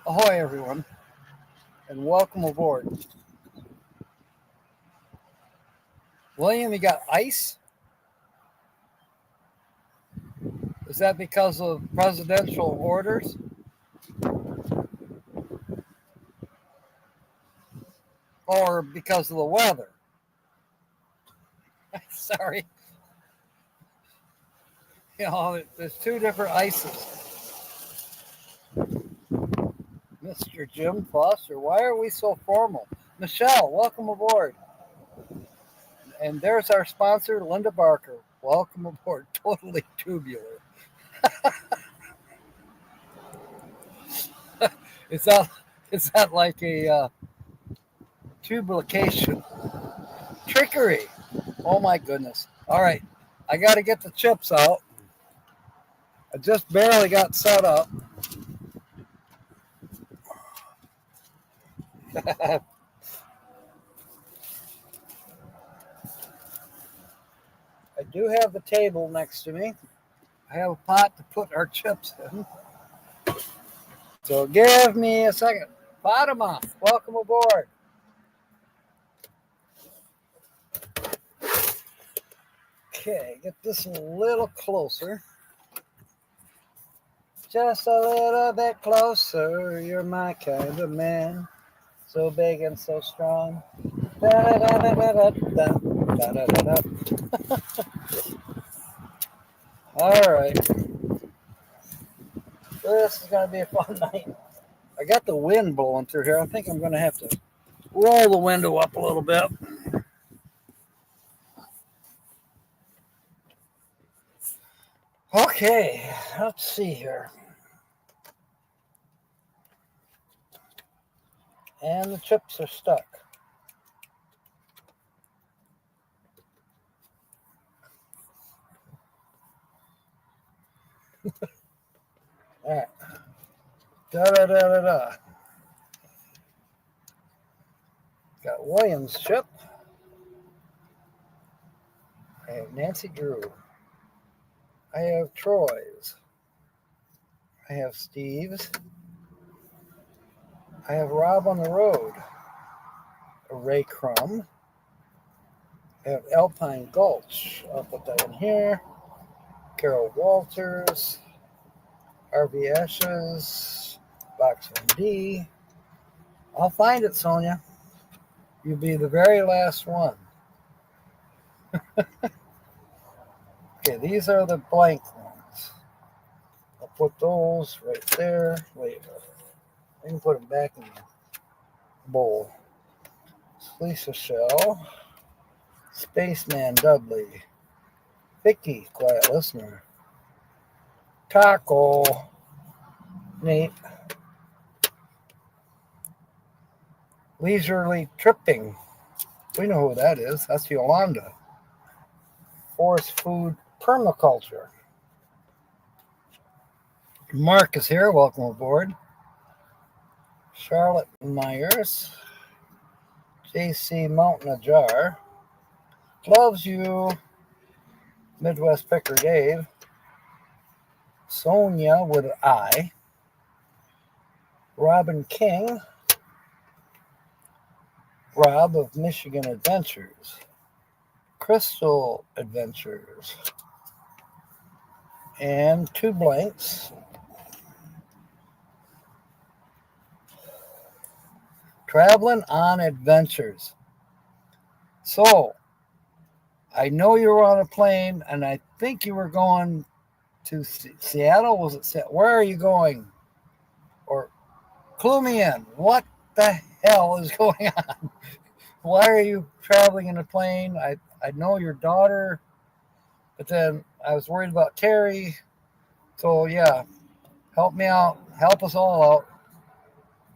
Ahoy, everyone, and welcome aboard. William, you got ice? Is that because of presidential orders? Or because of the weather? Sorry. There's two different ices. Mr. Jim Foster, why are we so formal? Michelle, welcome aboard. And there's our sponsor, Linda Barker. Welcome aboard. Totally tubular. Is that like a tubulication? Trickery. Oh my goodness. All right. I got to get the chips out. I just barely got set up. I do have the table next to me. I have a pot to put our chips in. So give me a second. Fatima, welcome aboard. Okay, get this a little closer. Just a little bit closer. You're my kind of man. So big and so strong. All right. This is going to be a fun night. I got the wind blowing through here. I think I'm going to have to roll the window up a little bit. Okay, let's see here. And the chips are stuck. All right. Da-da-da-da-da. Got Williams chip. I have Nancy Drew. I have Troy's. I have Steve's. I have Rob on the Road. A Ray Crum. I have Alpine Gulch. I'll put that in here. Carol Walters. RV Ashes. Box 1D. I'll find it, Sonia. You'll be the very last one. Okay, these are the blank ones. I'll put those right there. Wait, I can put them back in the bowl. Lisa Shell. Spaceman Dudley. Vicky, quiet listener. Taco. Nate. Leisurely Tripping. We know who that is. That's Yolanda. Forest Food Permaculture. Mark is here. Welcome aboard. Charlotte Myers. JC Mountain Ajar. Loves you. Midwest Picker Dave. Sonia with an I. Robin King. Rob of Michigan Adventures. Crystal Adventures. And two blanks. Traveling on Adventures. So, I know you were on a plane, and I think you were going to Seattle. Was it Seattle? Where are you going? Or clue me in. What the hell is going on? Why are you traveling in a plane? I know your daughter, but then I was worried about Terry. So, yeah, help me out. Help us all out.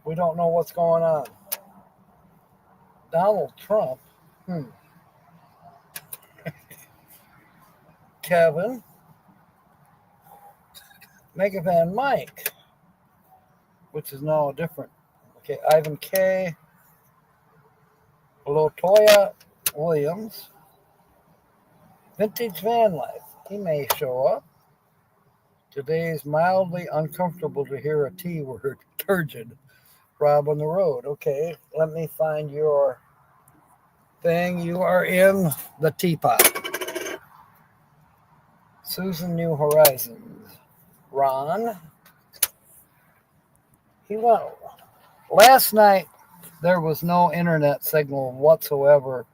We don't know what's going on. Donald Trump. Kevin. Megavan Mike, which is now different. Okay, Ivan K. Lotoya Williams. Vintage van life. He may show up. Today's mildly uncomfortable to hear a T word. Turgid. Rob on the road. Okay, let me find your thing. You are in the teapot. Susan New Horizons. Ron. He went. Last night there was no internet signal whatsoever.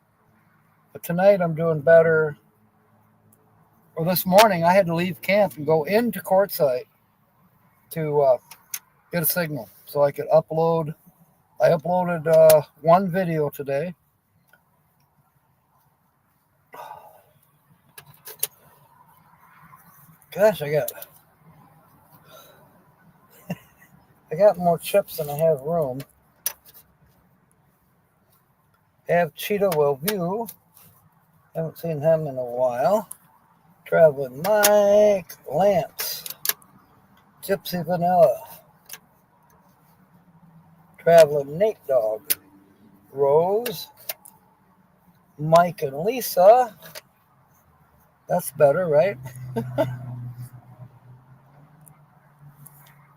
But tonight I'm doing better. Or this morning I had to leave camp and go into Quartzite to get a signal so I could upload. I uploaded one video today. Gosh, I got more chips than I have room. Have Cheetah Will View. Haven't seen him in a while. Traveling Mike, Lance, Gypsy Vanilla, Traveling Nate Dog, Rose, Mike and Lisa. That's better, right?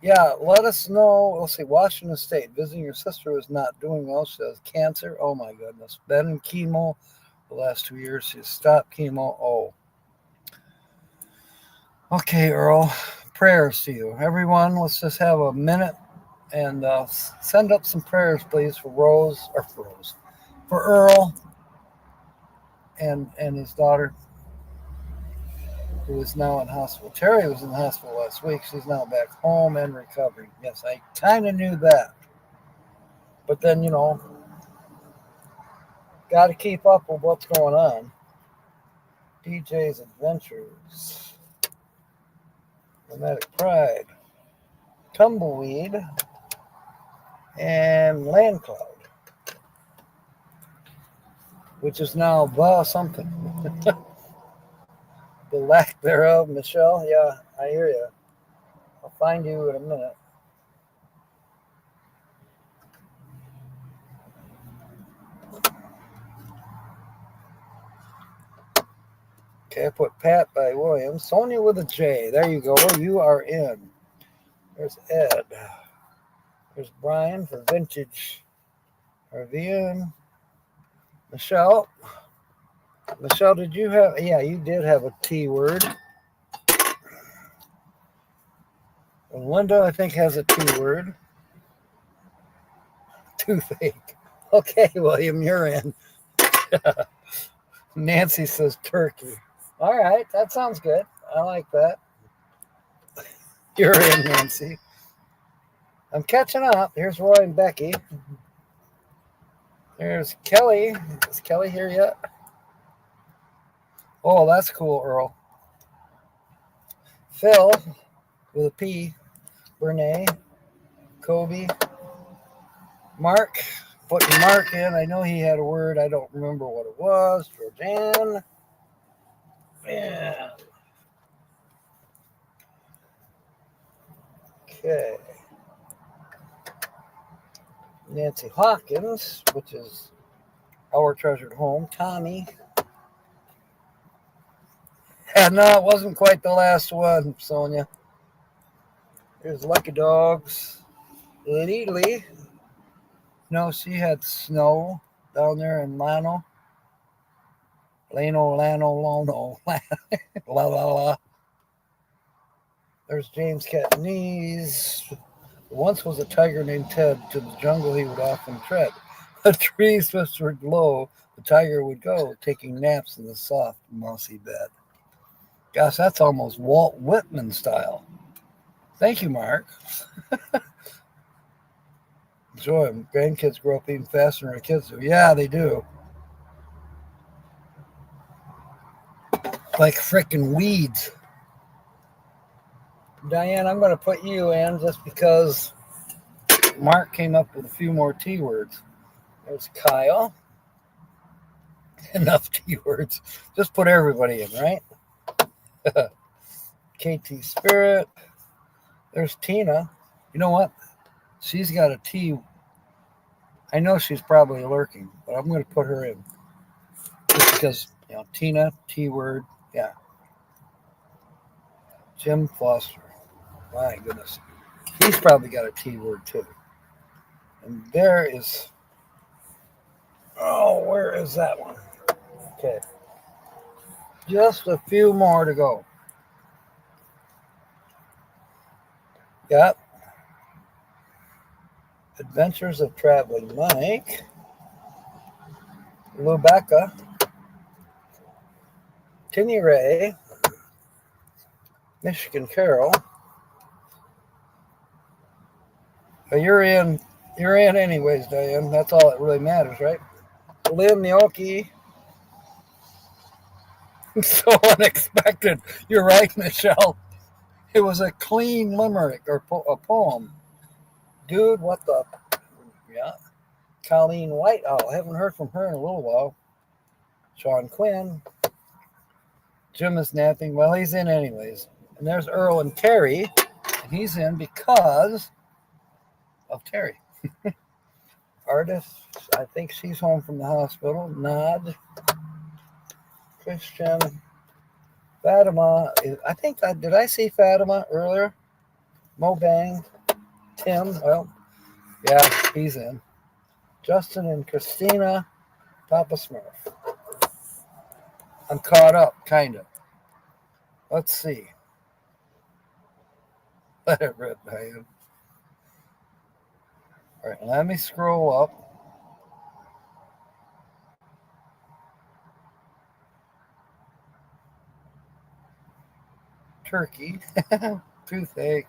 Yeah, let us know. Let's see. Washington State. Visiting your sister is not doing well. She has cancer. Oh, my goodness. Been in chemo the last 2 years. She's stopped chemo. Oh. Okay, Earl. Prayers to you. Everyone, let's just have a minute and send up some prayers, please, for for Earl and his daughter, who is now in hospital. Terry was in the hospital last week. She's now back home and recovering. Yes, I kind of knew that. But then, got to keep up with what's going on. DJ's Adventures. Nomadic Pride. Tumbleweed. And Land Cloud. Which is now something. The lack thereof, Michelle. Yeah, I hear you. I'll find you in a minute. Okay, I put Pat by Williams. Sonia with a J. There you go. You are in. There's Ed. There's Brian for Vintage RVN. Michelle. Michelle, did you have... Yeah, you did have a T word. And Linda, I think, has a T word. Toothache. Okay, William, you're in. Nancy says turkey. All right, that sounds good. I like that. You're in, Nancy. I'm catching up. Here's Roy and Becky. There's Kelly. Is Kelly here yet? Oh, that's cool, Earl. Phil with a P. Bernay. Kobe. Mark. Putting Mark in. I know he had a word. I don't remember what it was. Georgianne. Yeah. Okay. Nancy Hawkins, which is our treasured home. Tommy. And no, it wasn't quite the last one, Sonia. There's Lucky Dogs. Lily. No, she had snow down there in Lano. Lano. La la la. There's James Catanese. Once was a tiger named Ted. To the jungle he would often tread. The trees whispered low. The tiger would go, taking naps in the soft, mossy bed. Gosh, that's almost Walt Whitman style. Thank you, Mark. Joy, grandkids grow up even faster than our kids do. Yeah, they do. Like frickin' weeds. Diane, I'm going to put you in just because Mark came up with a few more T words. There's Kyle. Enough T words. Just put everybody in, right? KT Spirit. There's Tina. You know what? She's got a T. I know she's probably lurking, but I'm going to put her in. Just because, Tina, T word. Yeah. Jim Foster. My goodness. He's probably got a T word too. And there is, oh, where is that one? Okay. Just a few more to go. Yep. Adventures of Traveling Mike. Rebecca. Tinny Ray. Michigan Carol. You're in anyways, Diane. That's all that really matters, right? Lynn Yoki. So unexpected. You're right, Michelle. It was a clean limerick or a poem. Dude, what the? Yeah. Colleen Whiteowl. I haven't heard from her in a little while. Sean Quinn. Jim is napping. Well, he's in anyways. And there's Earl and Terry. And he's in because of Terry. Artist. I think she's home from the hospital. Nod. Christian. Fatima. Did I see Fatima earlier? Mo Bang. Tim. Well, yeah, he's in. Justin and Christina. Papa Smurf. I'm caught up, kind of. Let's see. Let it rip, man. All right, let me scroll up. Turkey. Toothache.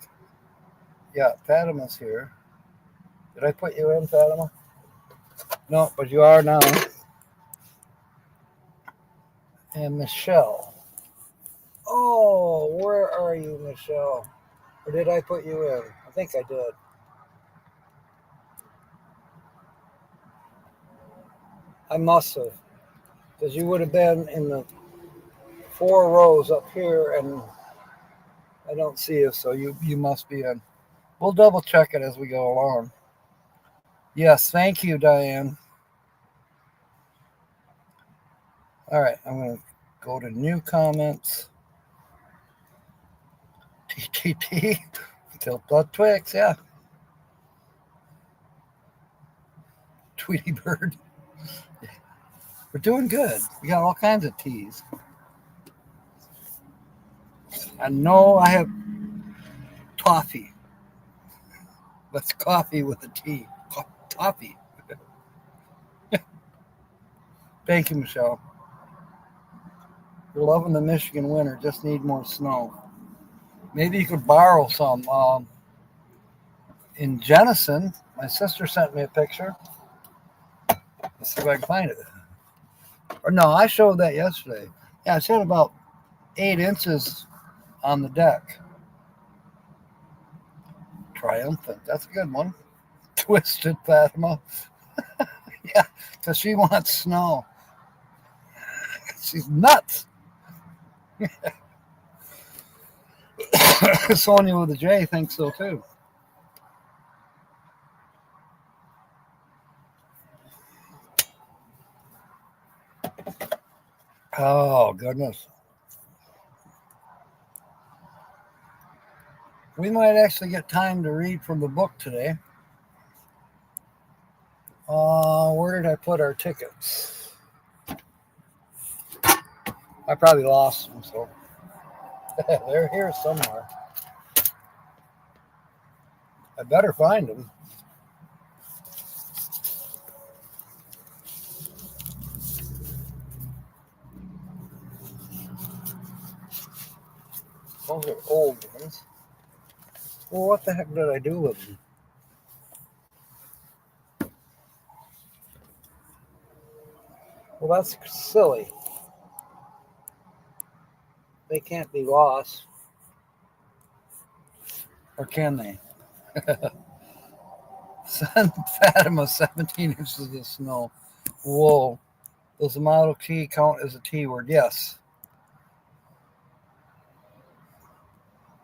Yeah, Fatima's here. Did I put you in, Fatima? No, but you are now. And Michelle. Oh, where are you, Michelle? Or did I put you in? I think I did. I must have. Because you would have been in the 4 rows up here, and I don't see you, so you must be in. We'll double check it as we go along. Yes, thank you, Diane. All right, I'm going to go to new comments. TTT. Tilt Twix, yeah. Tweety Bird. We're doing good. We got all kinds of teas. I know I have toffee. That's coffee with a T. Toffee. Thank you, Michelle. You're loving the Michigan winter. Just need more snow. Maybe you could borrow some. In Jenison, my sister sent me a picture. Let's see if I can find it. Or no, I showed that yesterday. Yeah, it's had about 8 inches on the deck. Triumphant. That's a good one. Twisted Fatima. Yeah, because she wants snow. She's nuts. Sonia with a J thinks so too. Oh, goodness. We might actually get time to read from the book today. Where did I put our tickets? I probably lost them, so they're here somewhere. I better find them. Those are old ones. Well, what the heck did I do with them? Well, that's silly. They can't be lost. Or can they? Fatima, 17 inches of snow. Whoa. Does the Model T count as a T word? Yes.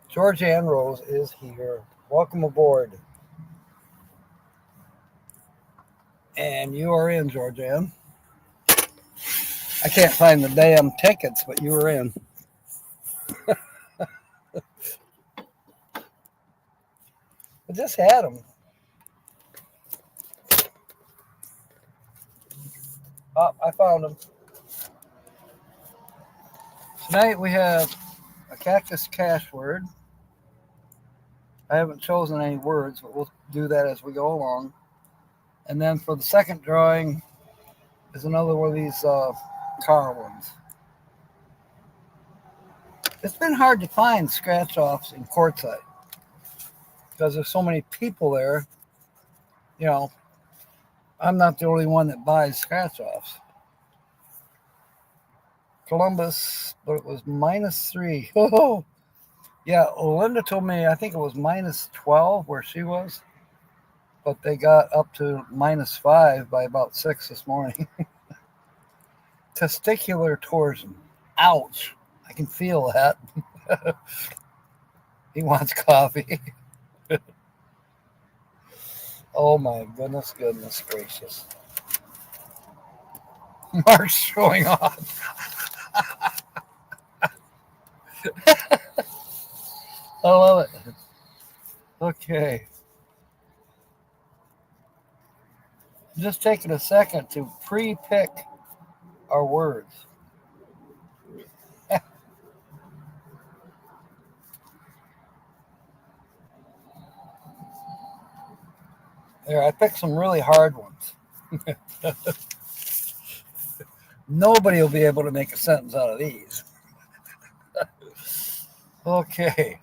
George Ann Rose is here. Welcome aboard. And you are in, George Ann. I can't find the damn tickets, but you were in. I just had them. Oh, I found them. Tonight we have a cactus cash word. I haven't chosen any words, but we'll do that as we go along. And then for the second drawing is another one of these car ones. It's been hard to find scratch offs in Quartzite because there's so many people there. You know, I'm not the only one that buys scratch offs. Columbus, but it was -3. Oh, yeah. Linda told me I think it was -12 where she was, but they got up to -5 by about 6 this morning. Testicular torsion. Ouch. I can feel that. He wants coffee. Oh my goodness gracious. Mark's showing off. I love it. Okay. Just taking a second to pre-pick our words. There, I picked some really hard ones. Nobody will be able to make a sentence out of these. Okay.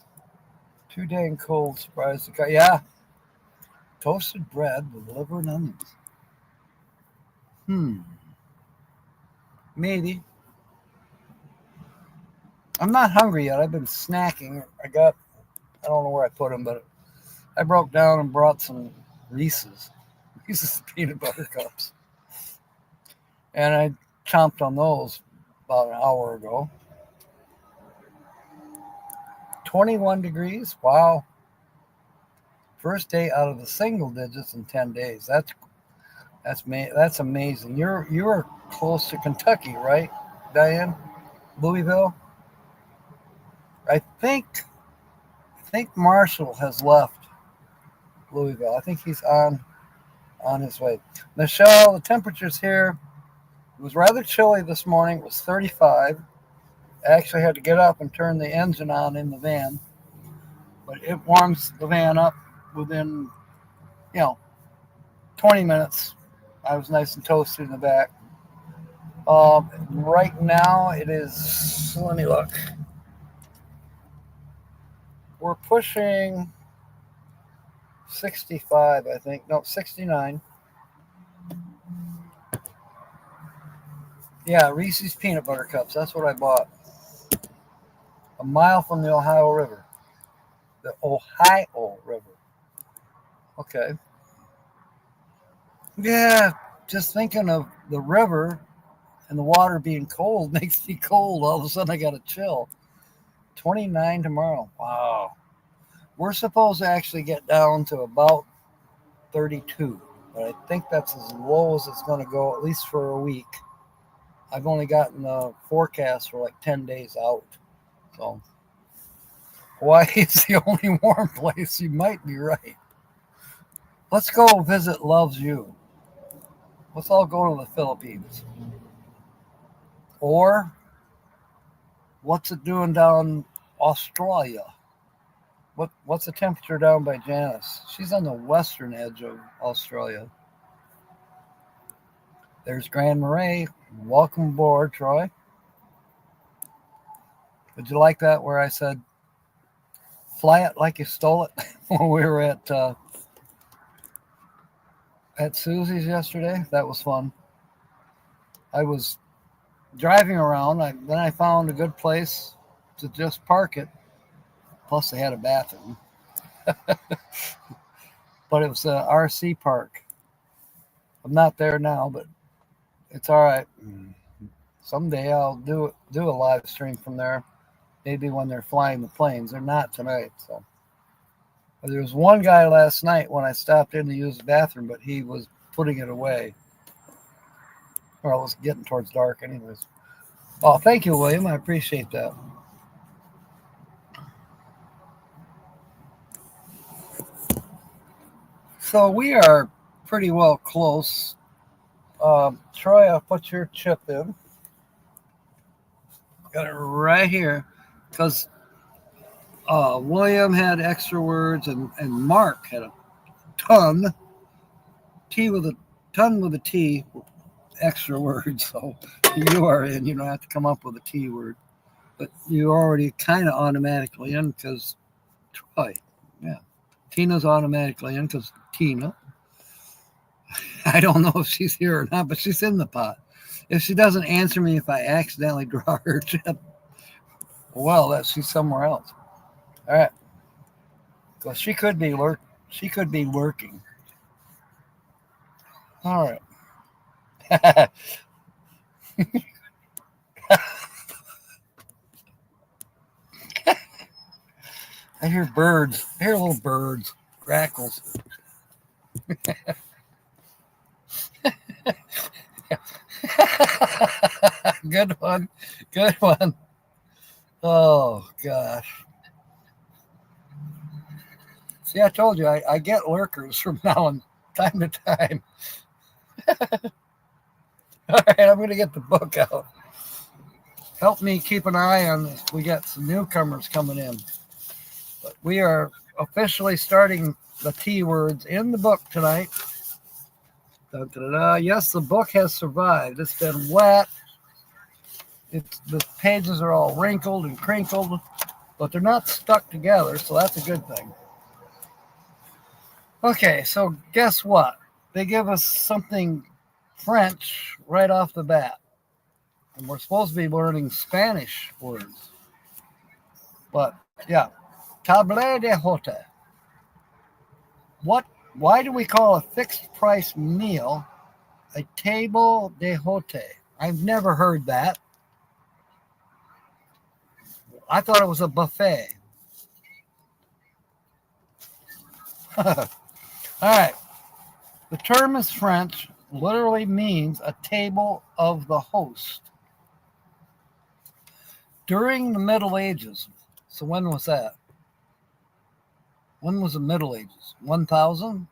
Too dang cold, surprise the guy. Yeah. Toasted bread with liver and onions. Maybe. I'm not hungry yet. I've been snacking. I don't know where I put them, but I broke down and brought some Reese's peanut butter cups. And I chomped on those about an hour ago. 21 degrees. Wow. First day out of the single digits in 10 days. That's amazing. You're close to Kentucky, right, Diane? Louisville? I think Marshall has left Louisville. I think he's on his way. Michelle, the temperature's here. It was rather chilly this morning. It was 35. I actually had to get up and turn the engine on in the van. But it warms the van up within, 20 minutes. I was nice and toasted in the back. Right now it is, let me look. We're pushing 65, I think. No, 69. Yeah, Reese's peanut butter cups. That's what I bought. A mile from the Ohio River. The Ohio River. Okay. Yeah, just thinking of the river and the water being cold makes me cold. All of a sudden I got a chill. 29 tomorrow. Wow. We're supposed to actually get down to about 32. But I think that's as low as it's going to go, at least for a week. I've only gotten the forecast for like 10 days out. So Hawaii is the only warm place. You might be right. Let's go visit Loves You. Let's all go to the Philippines. Or what's it doing down Australia? What's the temperature down by Janice? She's on the western edge of Australia. There's Grand Marais. Welcome aboard, Troy. Did you like that where I said, fly it like you stole it when we were at Susie's yesterday? That was fun. I was driving around. Then I found a good place to just park it. Plus, they had a bathroom. But it was an RC park. I'm not there now, but it's all right. Someday I'll do a live stream from there. Maybe when they're flying the planes. They're not tonight. So there was one guy last night when I stopped in to use the bathroom, but he was putting it away. Or it was getting towards dark anyways. Oh, thank you, William. I appreciate that. So we are pretty well close. Troy, I'll put your chip in. Got it right here because William had extra words and Mark had a ton. Ton with a T, extra words. So you are in. You don't have to come up with a T word. But you're already kind of automatically in because Troy. Yeah. Tina's automatically in because Tina. I don't know if she's here or not, but she's in the pot. If she doesn't answer me if I accidentally draw her chip, well, she's somewhere else. All right. Because she could be lurking. All right. I hear birds. I hear little birds. Grackles. Good one. Good one. Oh, gosh. See, I told you, I get lurkers from now on time to time. All right, I'm going to get the book out. Help me keep an eye on this. We got some newcomers coming in. But we are officially starting the T words in the book tonight. Da, da, da, da. Yes, the book has survived. It's been wet. The pages are all wrinkled and crinkled, but they're not stuck together, so that's a good thing. Okay, so guess what? They give us something French right off the bat. And we're supposed to be learning Spanish words. But, yeah. Table de hote. Why do we call a fixed price meal a table de hote? I've never heard that. I thought it was a buffet. All right. The term is French, literally means a table of the host. During the Middle Ages, so when was that? When was the Middle Ages? 1000?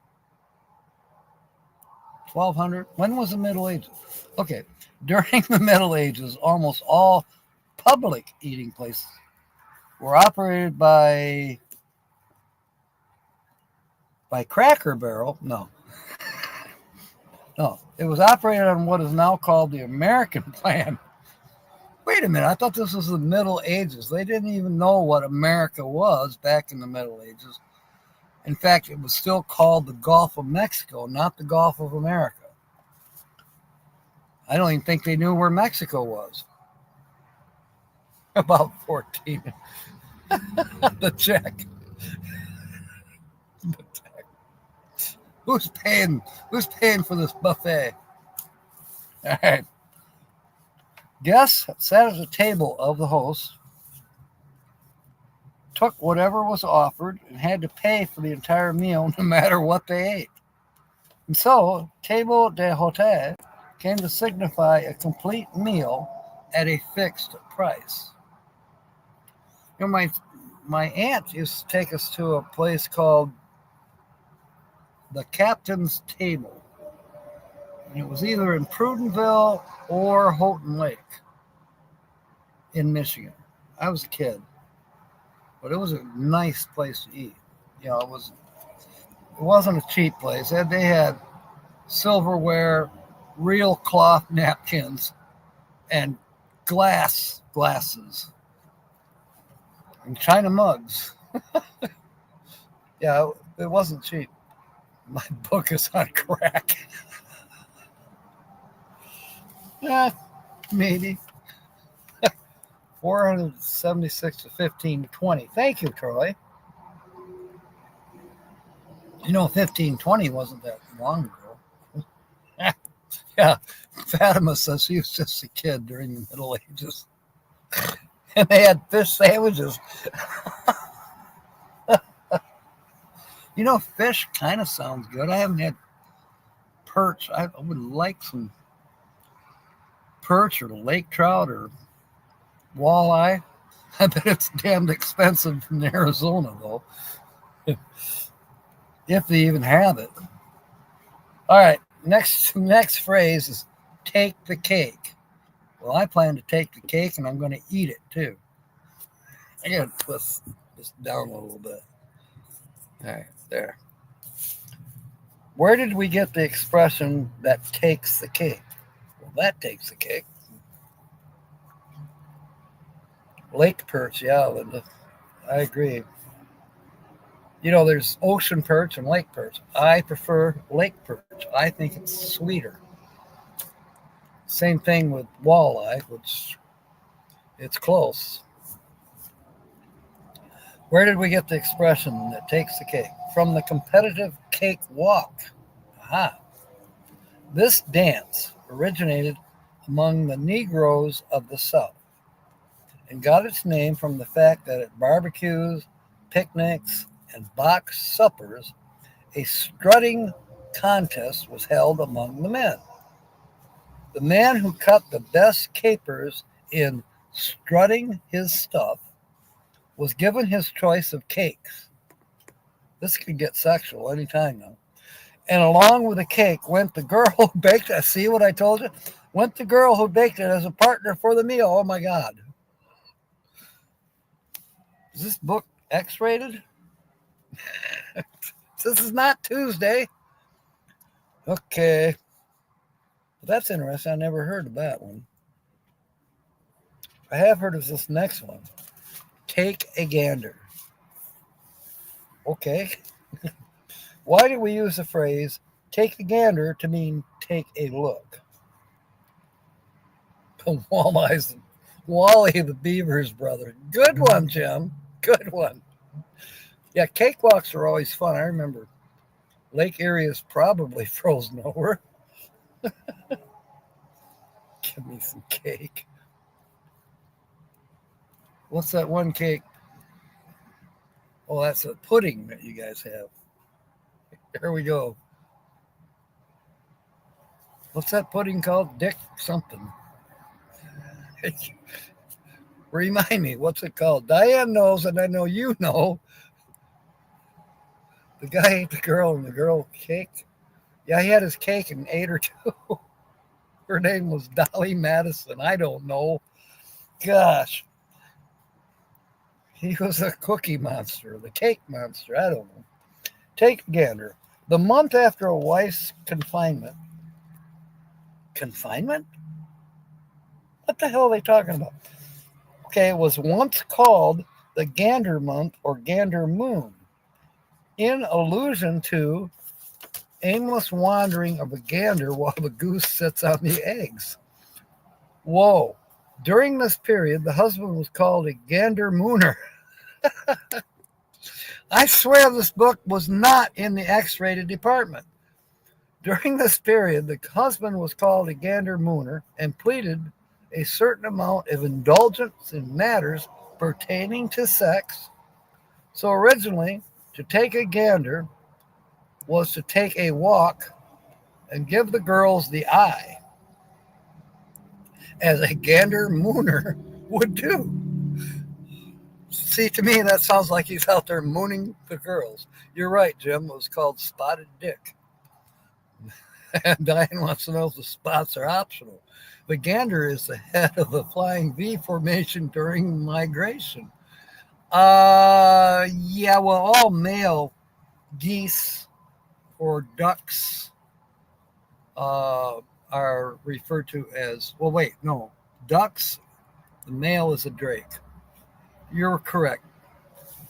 1200? When was the Middle Ages? Okay, during the Middle Ages, almost all public eating places were operated by Cracker Barrel. No, it was operated on what is now called the American plan. Wait a minute, I thought this was the Middle Ages. They didn't even know what America was back in the Middle Ages. In fact, it was still called the Gulf of Mexico, not the Gulf of America. I don't even think they knew where Mexico was. About 14. The check. Who's paying for this buffet? All right. Guests sat at the table of the host, took whatever was offered, and had to pay for the entire meal no matter what they ate. And so, table de hote came to signify a complete meal at a fixed price. You know, my aunt used to take us to a place called the Captain's Table. And it was either in Prudenville or Houghton Lake in Michigan. I was a kid, but it was a nice place to eat. You know, it wasn't a cheap place. They had silverware, real cloth napkins, and glasses, and china mugs. Yeah, it wasn't cheap. My book is on crack. Yeah, maybe. 476 to 1520. Thank you, Troy. You know, 1520 wasn't that long ago. Yeah, Fatima says she was just a kid during the Middle Ages. And they had fish sandwiches. You know, fish kind of sounds good. I haven't had perch. I would like some perch or lake trout or walleye. I bet it's damned expensive in Arizona, though. If they even have it. All right. Next phrase is take the cake. Well, I plan to take the cake and I'm going to eat it too. I got to twist this down a little bit. All right, there. Where did we get the expression that takes the cake? Well, that takes the cake. Lake perch, yeah, Linda. I agree. You know, there's ocean perch and lake perch. I prefer lake perch. I think it's sweeter. Same thing with walleye, which it's close. Where did we get the expression that takes the cake? From the competitive cake walk. Aha. This dance originated among the Negroes of the South and got its name from the fact that at barbecues, picnics, and box suppers, a strutting contest was held among the men. The man who cut the best capers in strutting his stuff was given his choice of cakes. This could get sexual anytime now. And along with the cake went the girl who baked it. See what I told you? Went the girl who baked it as a partner for the meal. Oh my God. Is this book X-rated? This is not Tuesday. Okay. That's interesting. I never heard of that one. I have heard of this next one. Take a gander. Okay. Why do we use the phrase take a gander to mean take a look? Wally the Beaver's brother. Good one, Jim. Good one. Yeah, cakewalks are always fun. I remember Lake Erie is probably frozen over. Give me some cake. What's that one cake? Oh, that's a pudding that you guys have. Here we go. What's that pudding called? Dick something. Remind me, what's it called? Diane knows, and I know you know. The guy ate the girl, and the girl cake. Yeah, he had his cake and ate her too. Her name was Dolly Madison. I don't know. Gosh. He was a cookie monster, the cake monster. I don't know. Take a gander. The month after a wife's confinement. Confinement? What the hell are they talking about? Okay, it was once called the gander month or gander moon, in allusion to aimless wandering of a gander while the goose sits on the eggs. Whoa. During this period, the husband was called a gander mooner. I swear this book was not in the X-rated department. During this period, the husband was called a gander mooner and pleaded a certain amount of indulgence in matters pertaining to sex. So originally, to take a gander was to take a walk and give the girls the eye, as a gander mooner would do. See, to me, that sounds like he's out there mooning the girls. You're right, Jim. It was called Spotted Dick. And Diane wants to know if the spots are optional. The gander is the head of the flying V formation during migration. Yeah, well, all male geese or ducks are referred to as, well, wait, no. Ducks, the male is a drake. You're correct.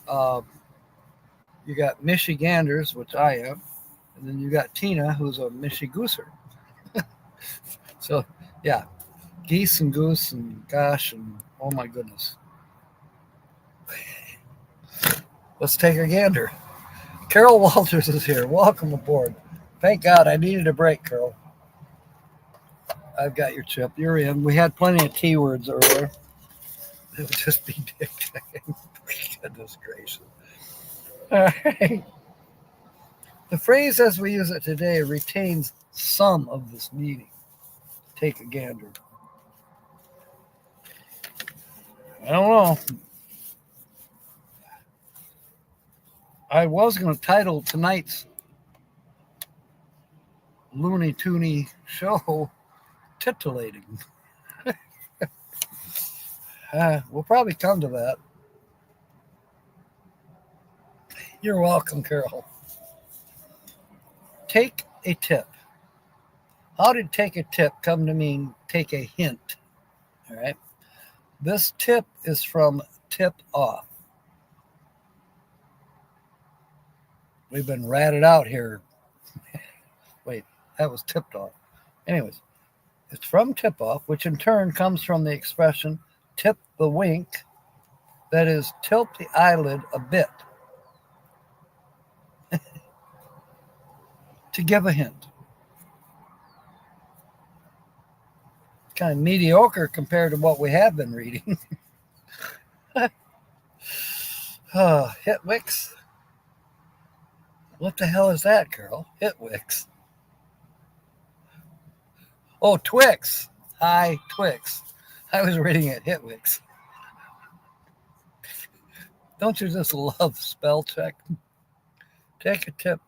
You got Michiganders, which I am, and then you got Tina, who's a Michigooser. So, yeah, geese and goose and gosh and oh my goodness. Let's take a gander. Carol Walters is here. Welcome aboard. Thank God I needed a break, Carol. I've got your chip. You're in. We had plenty of T words earlier. It would just be dick. Goodness gracious. All right. The phrase as we use it today retains some of this meaning. Take a gander. I don't know. I was going to title tonight's Looney Toony show titillating. We'll probably come to that. You're welcome, Carol. Take a tip. How did take a tip come to mean take a hint? All right. This tip is from tip off. We've been ratted out here. Wait, that was tipped off. Anyways, it's from tip off, which in turn comes from the expression tip the wink, that is, tilt the eyelid a bit to give a hint. Kind of mediocre compared to what we have been reading. Hitwicks. What the hell is that, Carol? Hitwicks. Oh, Twix. Hi, Twix. I was reading it, Hitwicks. Don't you just love spell check? Take a tip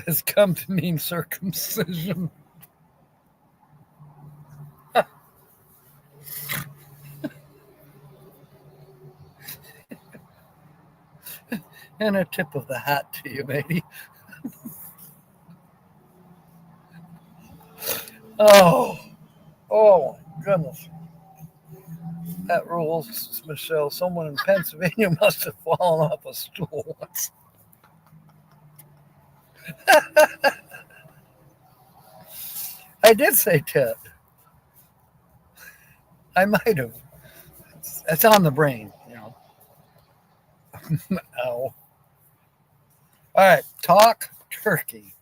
has come to mean circumcision. And a tip of the hat to you, matey. Oh my goodness. That rules, Michelle. Someone in Pennsylvania must have fallen off a stool once. I did say tip. I might have. It's on the brain, you know. Ow. All right, talk turkey.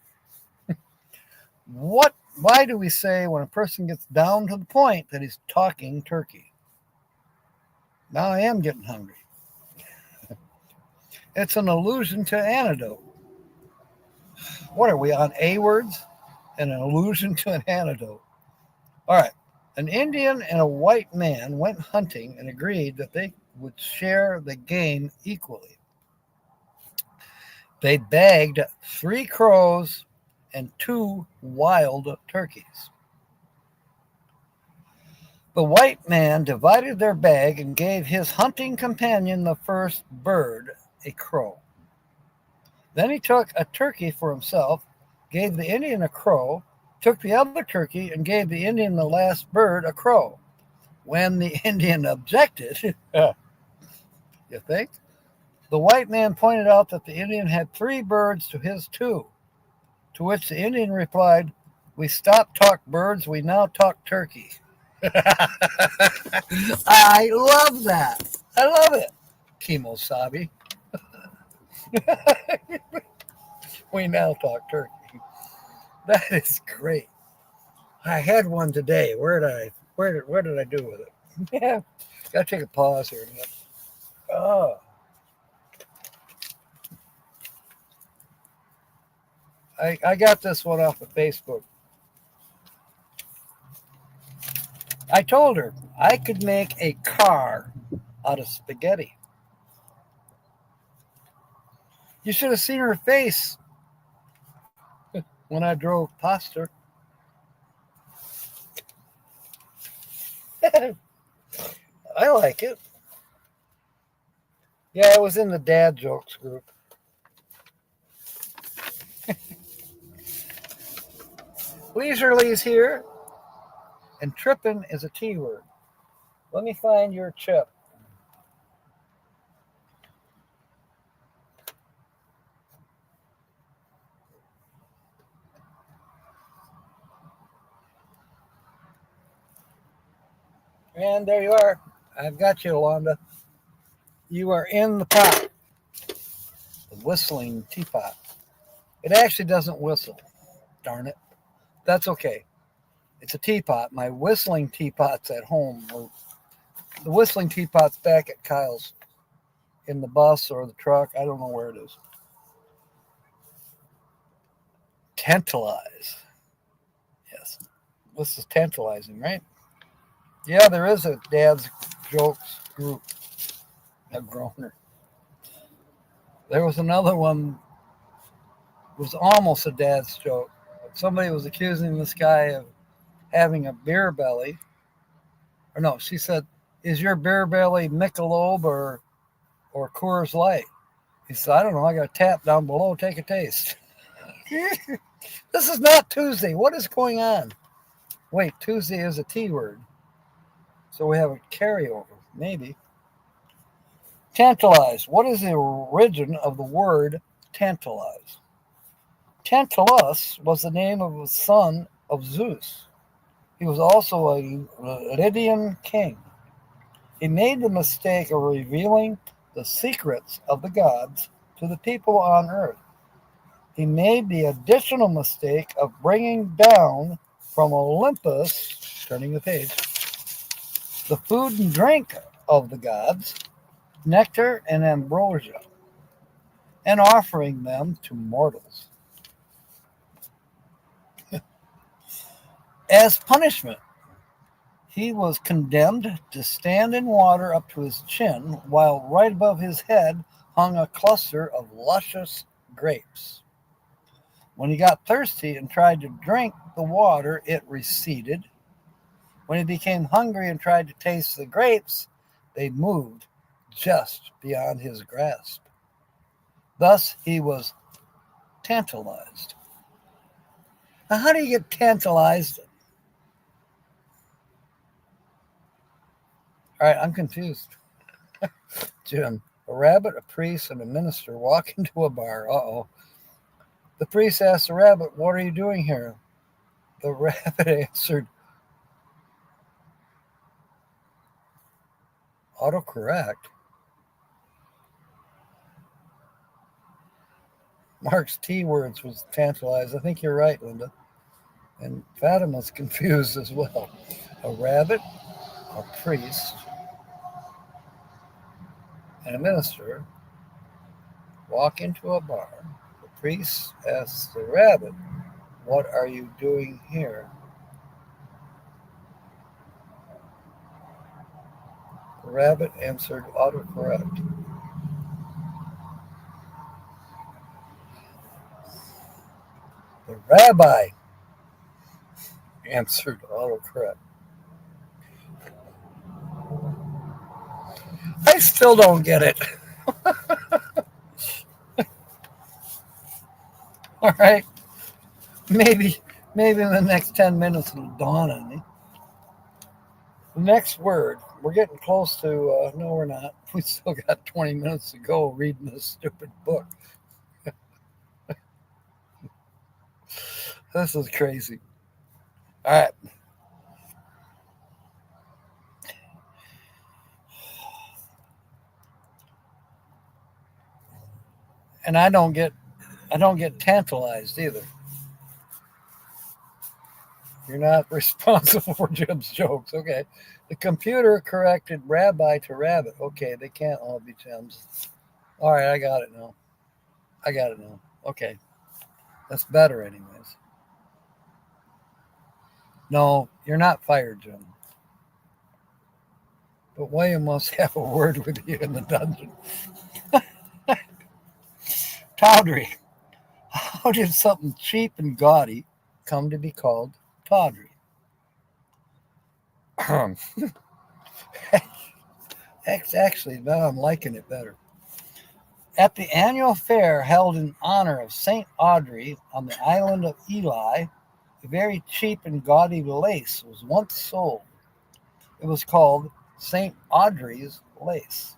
Why do we say when a person gets down to the point that he's talking turkey? Now I am getting hungry. It's an allusion to antidote. What are we on A words? And an allusion to an antidote. All right. An Indian and a white man went hunting and agreed that they would share the game equally. They bagged 3 crows and 2 wild turkeys. The white man divided their bag and gave his hunting companion the first bird, a crow. Then he took a turkey for himself, gave the Indian a crow, took the other turkey, and gave the Indian the last bird, a crow. When the Indian objected, you think? The white man pointed out that the Indian had 3 birds to his 2, to which the Indian replied, "We stopped talk birds, we now talk turkey." I love that. I love it. Kimosabi. We now talk turkey. That is great. I had one today. Where did I do with it? Yeah. Gotta take a pause here. Oh. I got this one off of Facebook. I told her I could make a car out of spaghetti. You should have seen her face when I drove past her. I like it. Yeah, I was in the dad jokes group. Leisurely's here, and tripping is a T word. Let me find your chip. And there you are. I've got you, Yolanda. You are in the pot. The whistling teapot. It actually doesn't whistle. Darn it. That's okay. It's a teapot. My whistling teapot's at home. The whistling teapot's back at Kyle's in the bus or the truck. I don't know where it is. Tantalize. Yes. This is tantalizing, right? Yeah, there is a dad's jokes group. A groaner. There was another one. It was almost a dad's joke. somebody was accusing this guy of having a beer belly. Or no, she said, "Is your beer belly Michelob or Coors Light?" He said, "I don't know. I got a tap down below. Take a taste." This is not Tuesday. What is going on? Wait, Tuesday is a T word. So we have a carryover, maybe. Tantalize. What is the origin of the word tantalize? Tantalus was the name of a son of Zeus. He was also a Lydian king. He made the mistake of revealing the secrets of the gods to the people on earth. He made the additional mistake of bringing down from Olympus, turning the page, the food and drink of the gods, nectar and ambrosia, and offering them to mortals. As punishment, he was condemned to stand in water up to his chin, while right above his head hung a cluster of luscious grapes. When he got thirsty and tried to drink the water, it receded. When he became hungry and tried to taste the grapes, they moved just beyond his grasp. Thus, he was tantalized. Now, how do you get tantalized? All right, I'm confused. Jim, a rabbit, a priest, and a minister walk into a bar. Uh-oh. The priest asked the rabbit, "What are you doing here?" The rabbit answered, "Autocorrect." Mark's T words was tantalized. I think you're right, Linda. And Fatima's confused as well. A rabbit, a priest, and a minister walk into a bar. The priest asks the rabbit, "What are you doing here?" The rabbit answered, "Autocorrect." The rabbi answered, "Autocorrect." I still don't get it. All right. Maybe in the next 10 minutes it'll dawn on me. The next word, we're getting close to, no, we're not. We still got 20 minutes to go reading this stupid book. This is crazy. All right. And I don't get tantalized either. You're not responsible for Jim's jokes. Okay. The computer corrected rabbi to rabbit. Okay, they can't all be Jims. All right, I got it now. Okay. That's better, anyways. No, you're not fired, Jim. But William must have a word with you in the dungeon. Tawdry. How did something cheap and gaudy come to be called tawdry? Actually, now I'm liking it better. At the annual fair held in honor of St. Audrey on the island of Ely, a very cheap and gaudy lace was once sold. It was called St. Audrey's lace.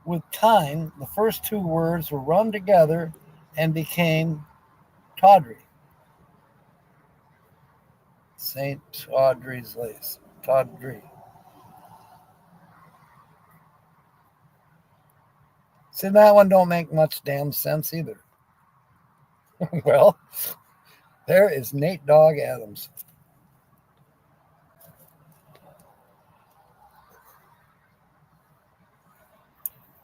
With time, the first two words were run together and became tawdry. St. Audrey's lace. Tawdry. See, that one don't make much damn sense either. Well, there is Nate Dogg Adams.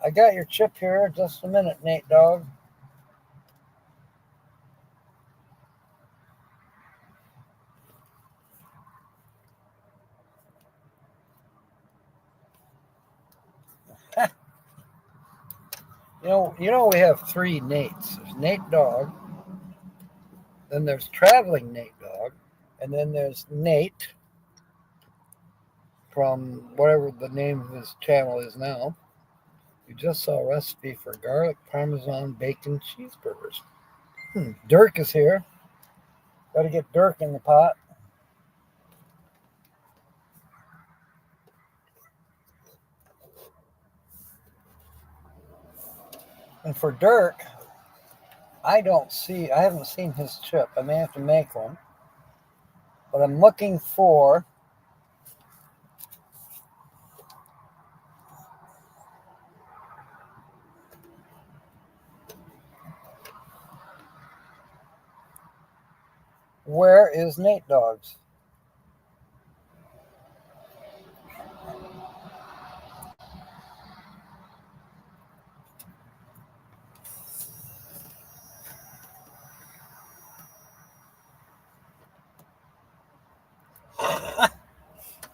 I got your chip here. Just a minute, Nate Dogg. You know, we have three Nates. There's Nate Dogg, Then there's Traveling Nate Dog. And then there's Nate from whatever the name of his channel is now. We just saw a recipe for garlic parmesan bacon cheeseburgers. Dirk is here. Got to get Dirk in the pot. And for Dirk, I haven't seen his chip. I may have to make one. But I'm looking for where is Nate Dogs?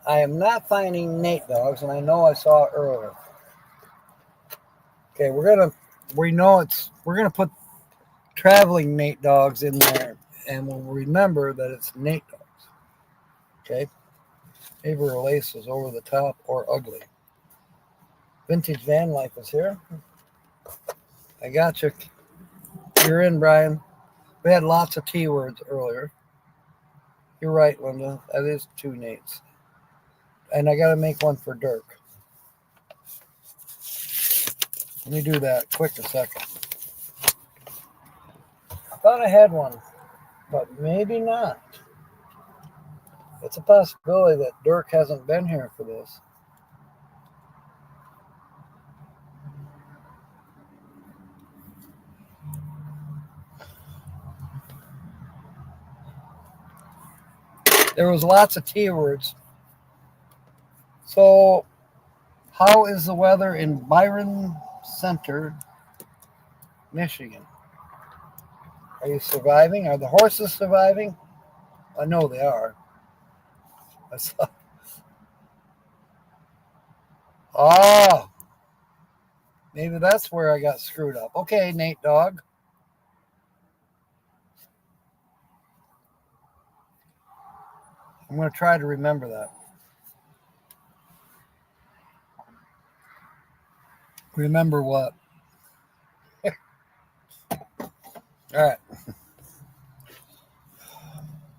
I am not finding Nate Dogs, and I know I saw it earlier. Okay, we're gonna put Traveling Nate Dogs in there, and we'll remember that it's Nate Dogs. Okay, maybe her lace is over the top or ugly. Vintage Van Life is here. I got you. You're in, Brian. We had lots of T words earlier. You're right, Linda. That is 2 Nates. And I got to make one for Dirk. Let me do that quick a second. I thought I had one, but maybe not. It's a possibility that Dirk hasn't been here for this. There was lots of T words. So, how is the weather in Byron Center, Michigan? Are you surviving? Are the horses surviving? I know they are. I saw. Oh, maybe that's where I got screwed up. Okay, Nate Dog. I'm going to try to remember that. Remember what? All right.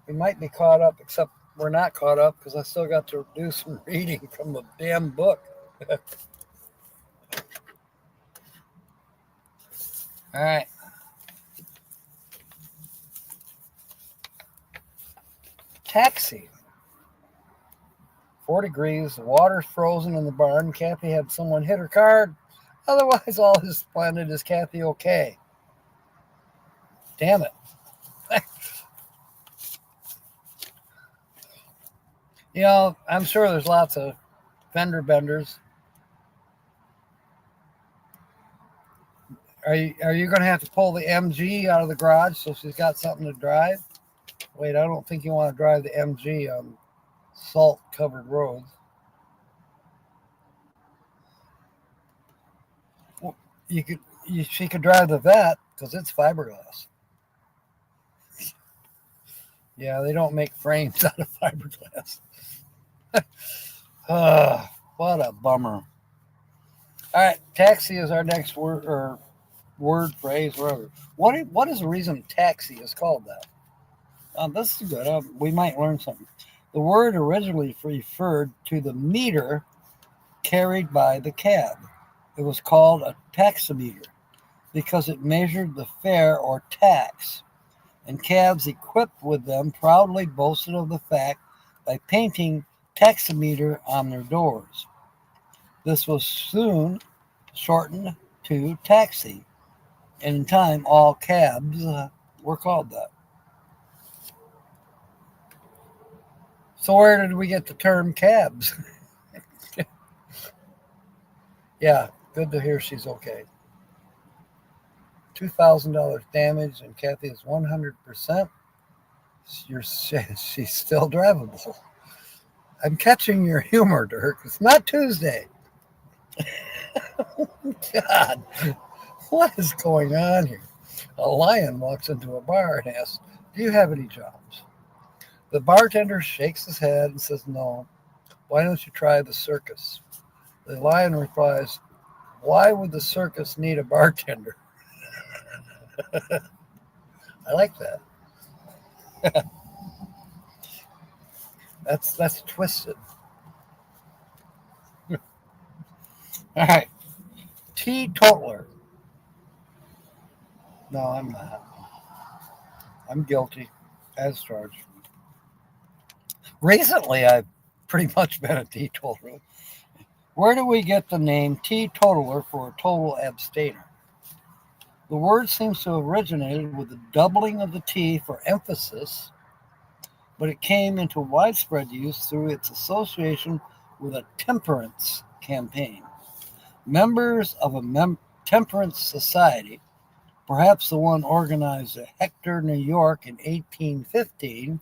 We might be caught up, except we're not caught up because I still got to do some reading from the damn book. All right. Taxi. 4 degrees. The water's frozen in the barn. Kathy had someone hit her car. Otherwise, all is splendid. Is Kathy okay? Damn it. You know, I'm sure there's lots of fender benders. Are you going to have to pull the MG out of the garage so she's got something to drive? Wait, I don't think you want to drive the MG on salt-covered roads. Well, she could drive the Vet because it's fiberglass. Yeah, they don't make frames out of fiberglass. What a bummer. All right, taxi is our next word, or word, phrase, whatever. What is the reason taxi is called that? This is good. We might learn something. The word originally referred to the meter carried by the cab. It was called a taximeter because it measured the fare or tax, and cabs equipped with them proudly boasted of the fact by painting taximeter on their doors. This was soon shortened to taxi, and in time all cabs were called that. So where did we get the term cabs? Yeah, good to hear she's okay. $2,000 damage, and Kathy is 100%. She's still drivable. I'm catching your humor, Dirk. It's not Tuesday. God, what is going on here? A lion walks into a bar and asks, Do you have any jobs? The bartender shakes his head and says, no. Why don't you try the circus? The lion replies, why would the circus need a bartender? I like that. That's twisted. All right. Teetotaler. No, I'm not. I'm guilty as charged. Recently, I've pretty much been a teetotaler. Where do we get the name teetotaler for a total abstainer? The word seems to have originated with the doubling of the T for emphasis, but it came into widespread use through its association with a temperance campaign. Members of a temperance society, perhaps the one organized at Hector, New York in 1815,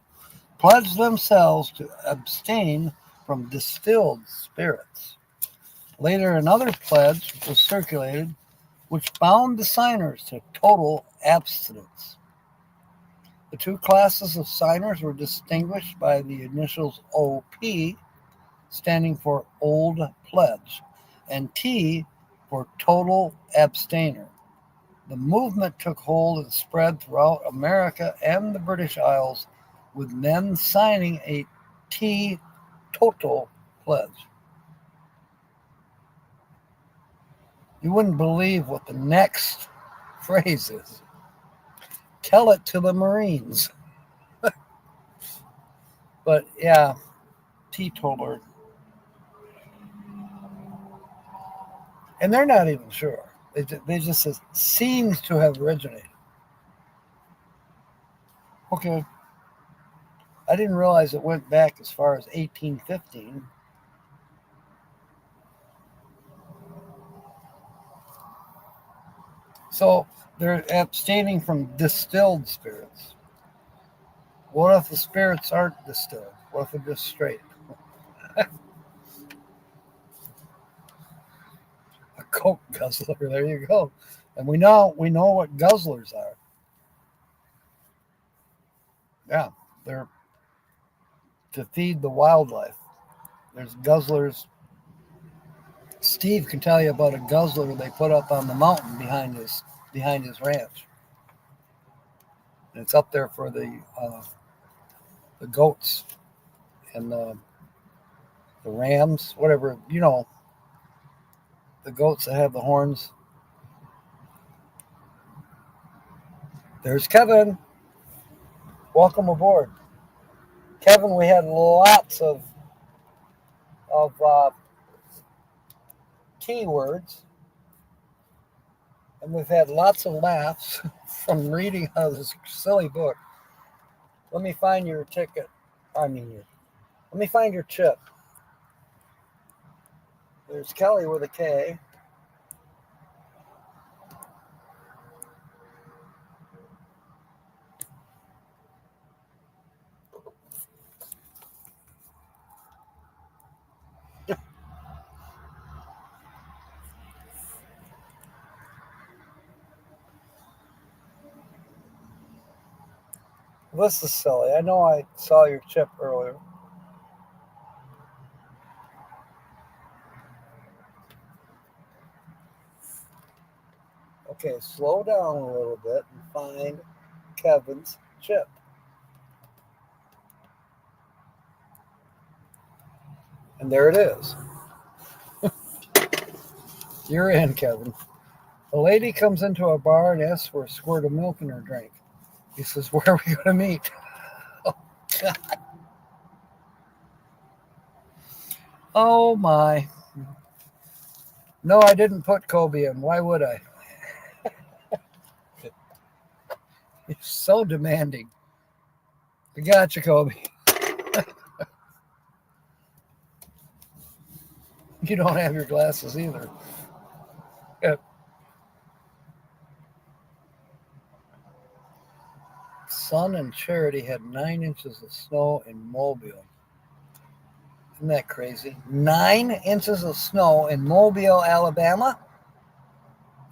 pledged themselves to abstain from distilled spirits. Later, another pledge was circulated which bound the signers to total abstinence. The two classes of signers were distinguished by the initials OP, standing for Old Pledge, and T for Total Abstainer. The movement took hold and spread throughout America and the British Isles, with men signing a teetotal pledge. You wouldn't believe what the next phrase is. Tell it to the Marines. But yeah, teetotaler. And they're not even sure. They just says, seems to have originated. Okay. I didn't realize it went back as far as 1815. So they're abstaining from distilled spirits. What if the spirits aren't distilled? What if they're just straight? A Coke guzzler, there you go. And we know what guzzlers are. Yeah, they're to feed the wildlife. There's guzzlers. Steve can tell you about a guzzler they put up on the mountain behind his ranch. And it's up there for the goats and the rams, whatever, the goats that have the horns. There's Kevin. Welcome aboard. Kevin, we had lots of T words, and we've had lots of laughs from reading out of this silly book. Let me find your ticket. Let me find your chip. There's Kelly with a K. This is silly. I know I saw your chip earlier. Okay, slow down a little bit and find Kevin's chip. And there it is. You're in, Kevin. A lady comes into a bar and asks for a squirt of milk in her drink. He says, where are we going to meet? Oh, God. Oh, my. No, I didn't put Kobe in. Why would I? You're so demanding. I got you, Kobe. You don't have your glasses either. Yeah. Son and Charity had 9 inches of snow in Mobile. Isn't that crazy? 9 inches of snow in Mobile, Alabama?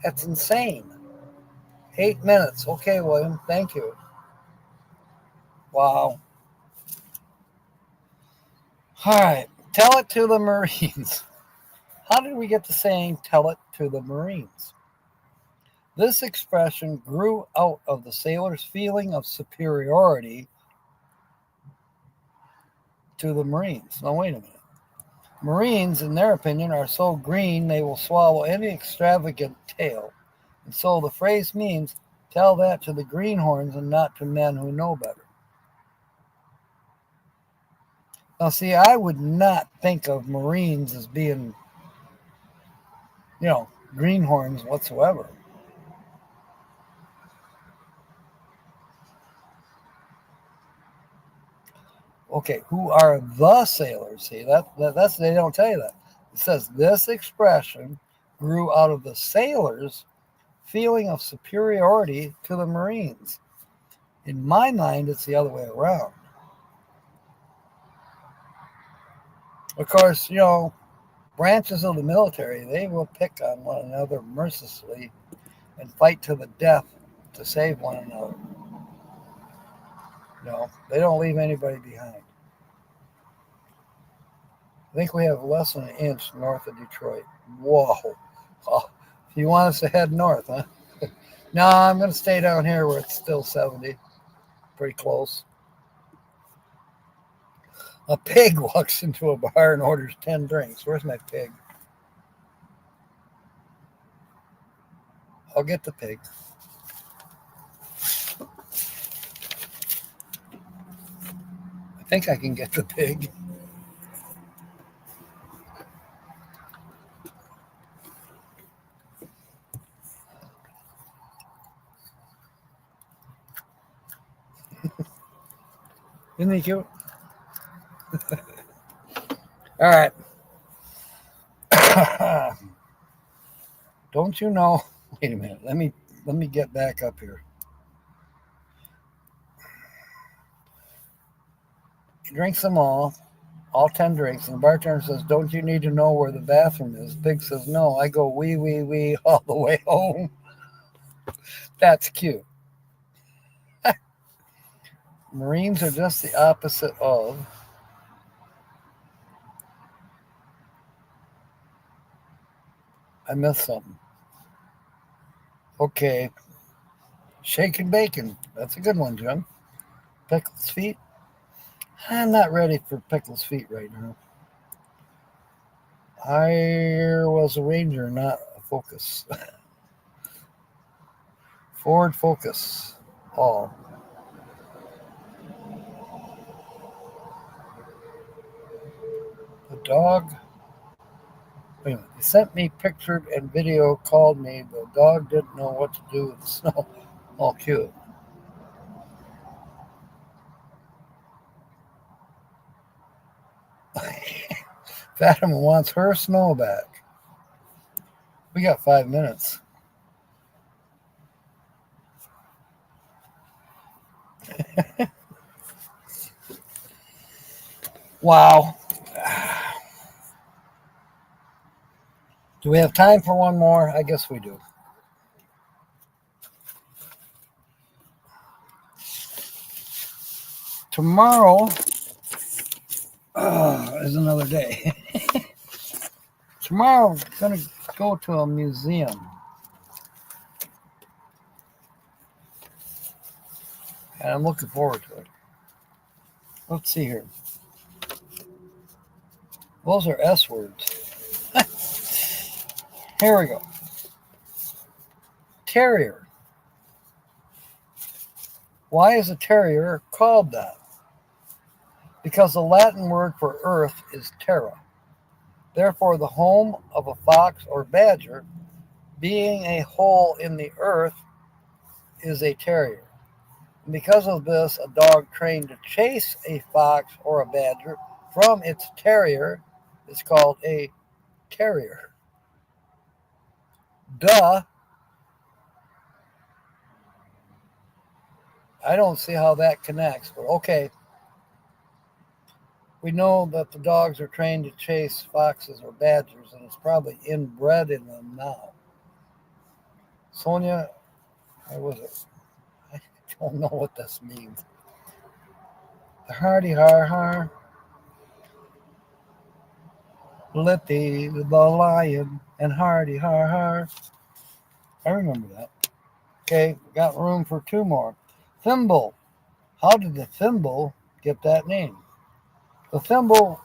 That's insane. 8 minutes. Okay, William. Thank you. Wow. All right. Tell it to the Marines. How did we get to saying tell it to the Marines? This expression grew out of the sailors' feeling of superiority to the Marines. Now, wait a minute. Marines, in their opinion, are so green they will swallow any extravagant tale. And so the phrase means tell that to the greenhorns and not to men who know better. Now, see, I would not think of Marines as being, greenhorns whatsoever. Okay, who are the sailors? See, that's they don't tell you that. It says this expression grew out of the sailors' feeling of superiority to the Marines. In my mind, it's the other way around. Of course, branches of the military, they will pick on one another mercilessly and fight to the death to save one another. They don't leave anybody behind. I think we have less than an inch north of Detroit. Whoa. Oh, you want us to head north, huh? No, I'm going to stay down here where it's still 70. Pretty close. A pig walks into a bar and orders 10 drinks. Where's my pig? I'll get the pig. I think I can get the pig. Isn't he cute? All right. Don't you know? Wait a minute. Let me get back up here. He drinks them all 10 drinks, and the bartender says, "Don't you need to know where the bathroom is?" Pig says, "No, I go wee wee wee all the way home." That's cute. Marines are just the opposite of. I missed something. Okay. Shake and bacon. That's a good one, Jim. Pickles feet. I'm not ready for pickles feet right now. I was a Ranger, not a Focus. Ford Focus. All. The dog. Wait a minute. They sent me pictured and video called me. The dog didn't know what to do with the snow. All cute. Fatima wants her snow back. We got 5 minutes. Wow. Do we have time for one more? I guess we do. Tomorrow is another day. Tomorrow, I'm going to go to a museum. And I'm looking forward to it. Let's see here. Those are S words. Here we go. Terrier. Why is a terrier called that? Because the Latin word for earth is terra. Therefore, the home of a fox or badger, being a hole in the earth, is a terrier. And because of this, a dog trained to chase a fox or a badger from its terrier is called a terrier. Duh. I don't see how that connects, but okay. We know that the dogs are trained to chase foxes or badgers, and it's probably inbred in them now. Sonia, I don't know what this means. The hardy har har. Lippy the lion and hardy har har. I remember that. Okay, we got room for two more. Thimble. How did the thimble get that name? The thimble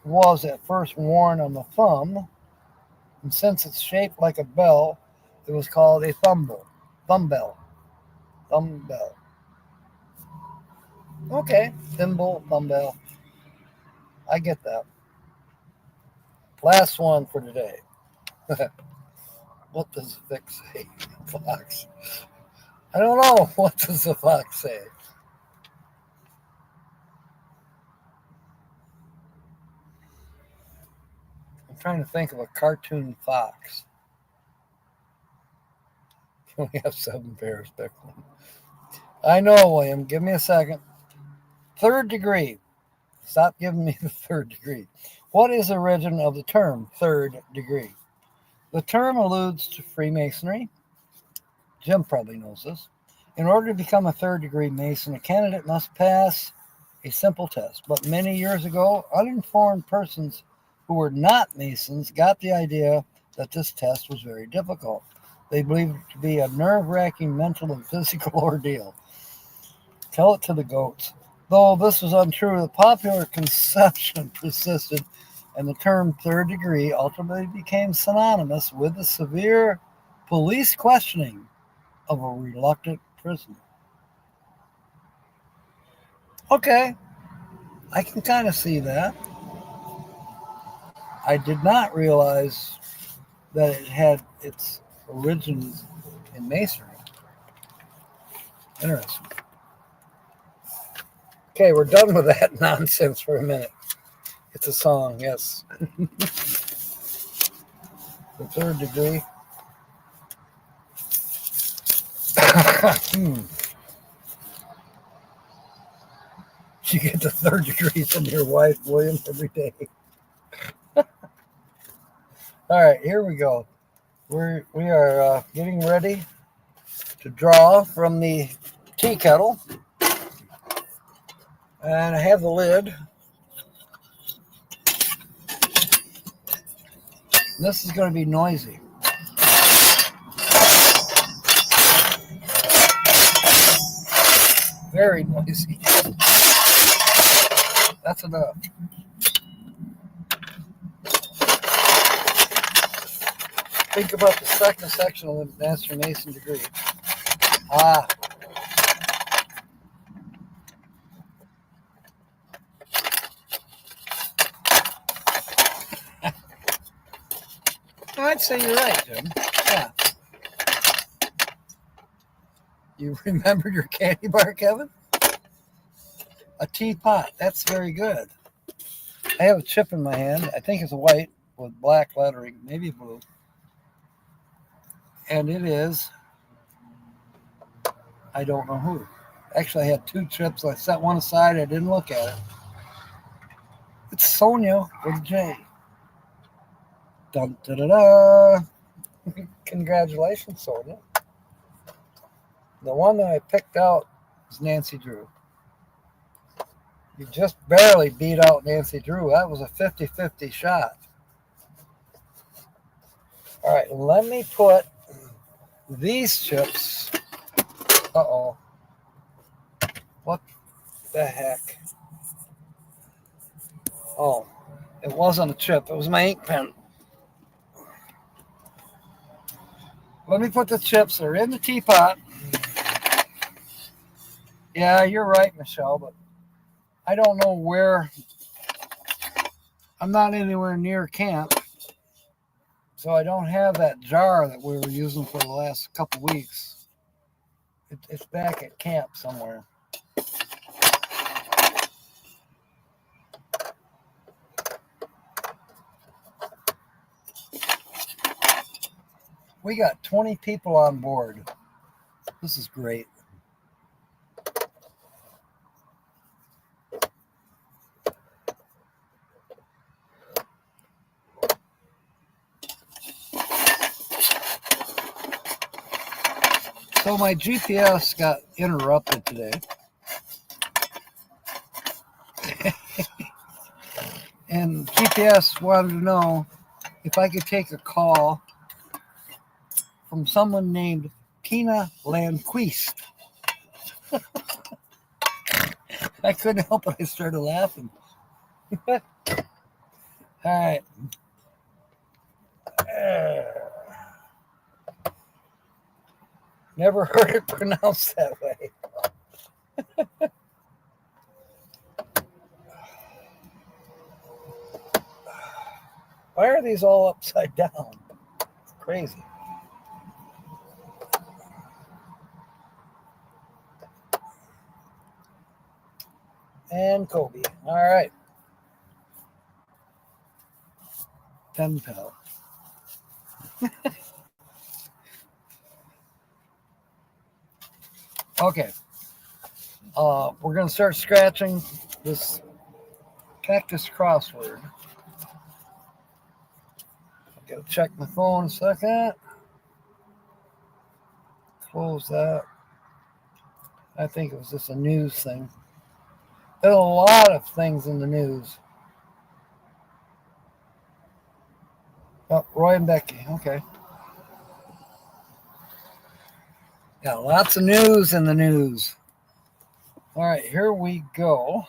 was at first worn on the thumb, and since it's shaped like a bell, it was called a thumble. Thumbbell. Thumbbell. Okay, thimble, thumbbell. I get that. Last one for today. What does Vic say? Fox. I don't know. What does the fox say? I'm trying to think of a cartoon fox. We only have 7 pairs, Bicklin. I know, William. Give me a second. Third degree. Stop giving me the third degree. What is the origin of the term third degree? The term alludes to Freemasonry. Jim probably knows this. In order to become a third degree Mason, a candidate must pass a simple test. But many years ago, uninformed persons who were not Masons got the idea that this test was very difficult. They believed it to be a nerve-wracking mental and physical ordeal. Tell it to the goats. Though this was untrue, the popular conception persisted, and the term third degree ultimately became synonymous with the severe police questioning of a reluctant prisoner. Okay, I can kind of see that. I did not realize that it had its origins in Masonry. Interesting. Okay, we're done with that nonsense for a minute. It's a song, yes. The third degree. You get the third degree from your wife, William, every day. All right, here we go. We are getting ready to draw from the tea kettle. And I have the lid. This is going to be noisy. Very noisy. That's enough. Think about the second section of the Master Mason degree. I'd say you're right, Jim. Yeah. You remembered your candy bar, Kevin? A teapot. That's very good. I have a chip in my hand. I think it's white with black lettering, maybe blue. And it is, I don't know who. Actually, I had 2 chips. I set one aside. I didn't look at it. It's Sonia with a J. Dun, da, da, da. Congratulations, Sonia. The one that I picked out is Nancy Drew. You just barely beat out Nancy Drew. That was a 50-50 shot. All right, let me put these chips. Uh-oh. What the heck? Oh, it wasn't a chip. It was my ink pen. Let me put the chips that are in the teapot. Yeah, you're right, Michelle, but I don't know where. I'm not anywhere near camp, so I don't have that jar that we were using for the last couple weeks. It's back at camp somewhere. We got 20 people on board. This is great. So my GPS got interrupted today. And GPS wanted to know if I could take a call from someone named Tina Landquist. I couldn't help it. I started laughing. All right. Never heard it pronounced that way. Why are these all upside down? It's crazy. And Kobe. All right. 10 pal. Okay. We're going to start scratching this cactus crossword. I'll check my phone a second. Close that. I think it was just a news thing. There's a lot of things in the news. Oh, Roy and Becky. Okay. Got lots of news in the news. All right, here we go.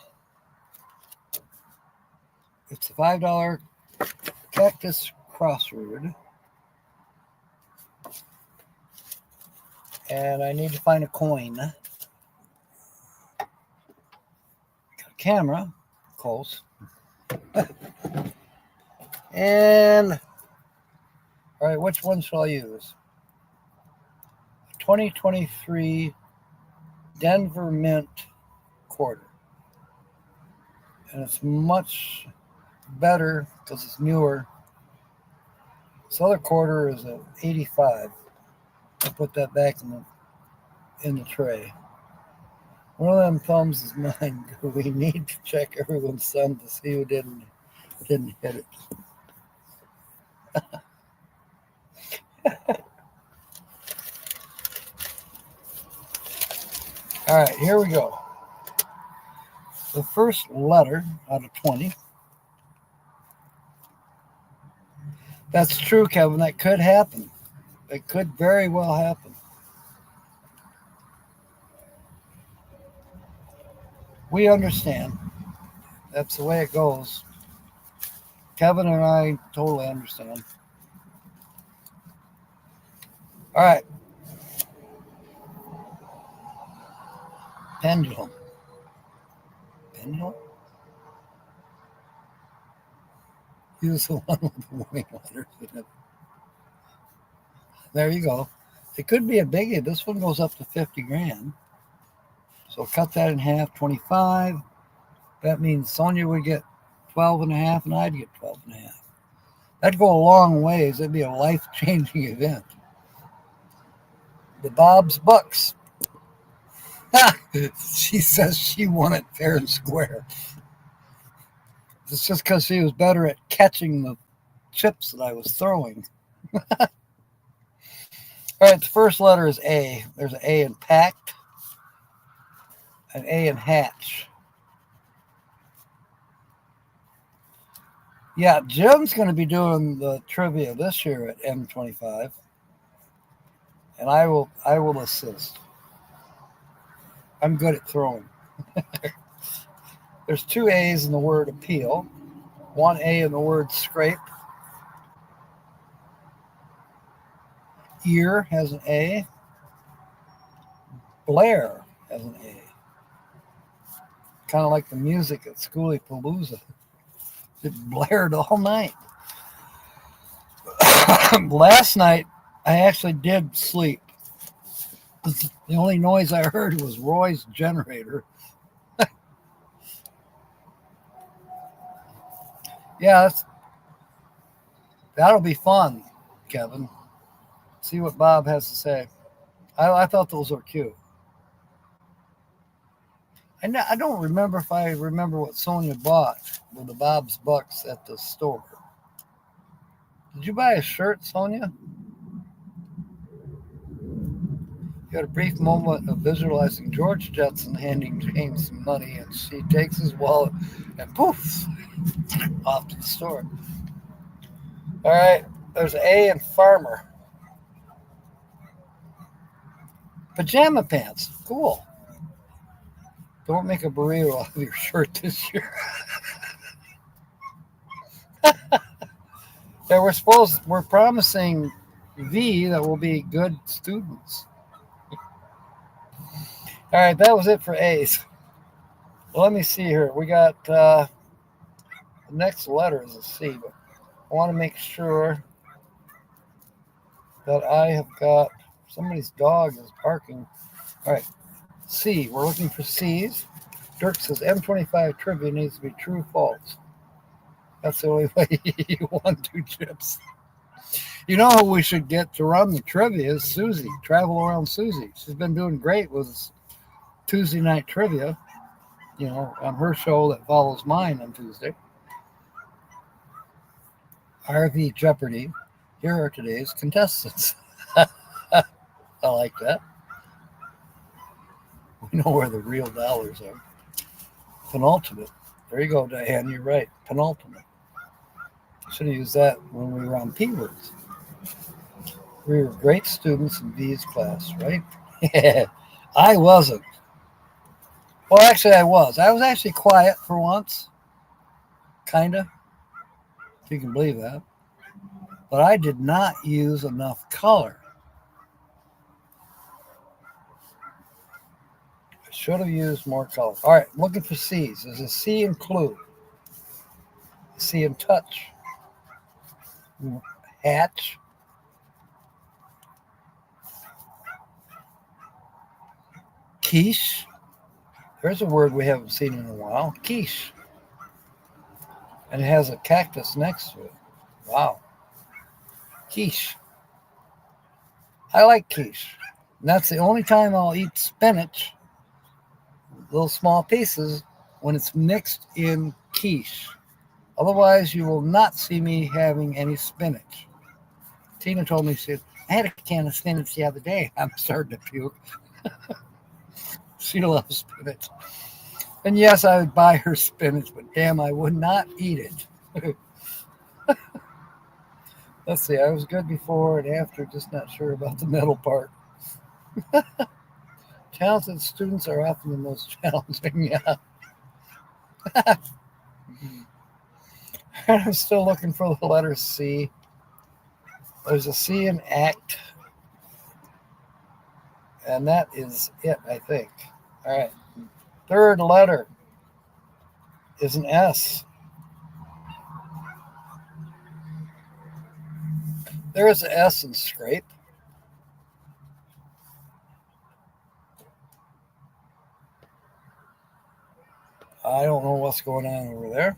It's a $5 cactus crossword. And I need to find a coin. Got a camera. Close. And, all right, which one shall I use? 2023 Denver Mint quarter. And it's much better because it's newer. This other quarter is a 85. I'll put that back in the tray. One of them thumbs is mine. We need to check everyone's thumb to see who didn't hit it. All right, here we go. The first letter out of 20. That's true, Kevin. That could happen. It could very well happen. We understand. That's the way it goes. Kevin and I totally understand. All right. Pendulum. Pendulum? Use the one with the warning letters in it. There you go. It could be a biggie. This one goes up to 50 grand. So cut that in half, 25. That means Sonia would get 12 and a half and I'd get 12 and a half. That'd go a long ways. It'd be a life-changing event. The Bob's Bucks. She says she won it fair and square. It's just because she was better at catching the chips that I was throwing. All right, the first letter is A. There's an A in packed, an A in hatch. Yeah, Jim's going to be doing the trivia this year at M25, and I will assist. I'm good at throwing. There's 2 A's in the word appeal, 1 A in the word scrape. Ear has an A. Blair has an A. Kind of like the music at Schoolie Palooza. It blared all night. Last night, I actually did sleep. The only noise I heard was Roy's generator. Yeah, that'll be fun, Kevin. See what Bob has to say. I thought those were cute. I don't remember if I remember what Sonia bought with the Bob's Bucks at the store. Did you buy a shirt, Sonia? You had a brief moment of visualizing George Jetson handing James some money, and she takes his wallet and poof, off to the store. All right, there's A in farmer. Pajama pants, cool. Don't make a burrito out of your shirt this year. Yeah, we're promising V that will be good students. All right, that was it for A's. Well, let me see here. We got the next letter is a C, but I want to make sure that I have got somebody's dog is barking. All right, C. We're looking for C's. Dirk says M25 trivia needs to be true false. That's the only way you won 2 chips. You know who we should get to run the trivia is Susie. Travel around Susie. She's been doing great with Tuesday night trivia, on her show that follows mine on Tuesday. RV Jeopardy. Here are today's contestants. I like that. We know where the real dollars are. Penultimate. There you go, Diane. You're right. Penultimate. Should have used that when we were on P words. We were great students in V's class, right? I wasn't. Well, actually, I was. I was actually quiet for once. Kinda. If you can believe that. But I did not use enough color. I should have used more color. All right, I'm looking for C's. There's a C in clue. A C in touch. Hatch. Quiche. There's a word we haven't seen in a while. Quiche. And it has a cactus next to it. Wow. Quiche. I like quiche. And that's the only time I'll eat spinach, little small pieces, when it's mixed in quiche. Otherwise, you will not see me having any spinach. Tina told me, she said, I had a can of spinach the other day. I'm starting to puke. She loves spinach. And yes, I would buy her spinach, but damn, I would not eat it. Let's see, I was good before and after, just not sure about the middle part. Talented students are often the most challenging, yeah. I'm still looking for the letter C. There's a C in act. And that is it, I think. All right. Third letter is an S. There is an S in scrape. I don't know what's going on over there.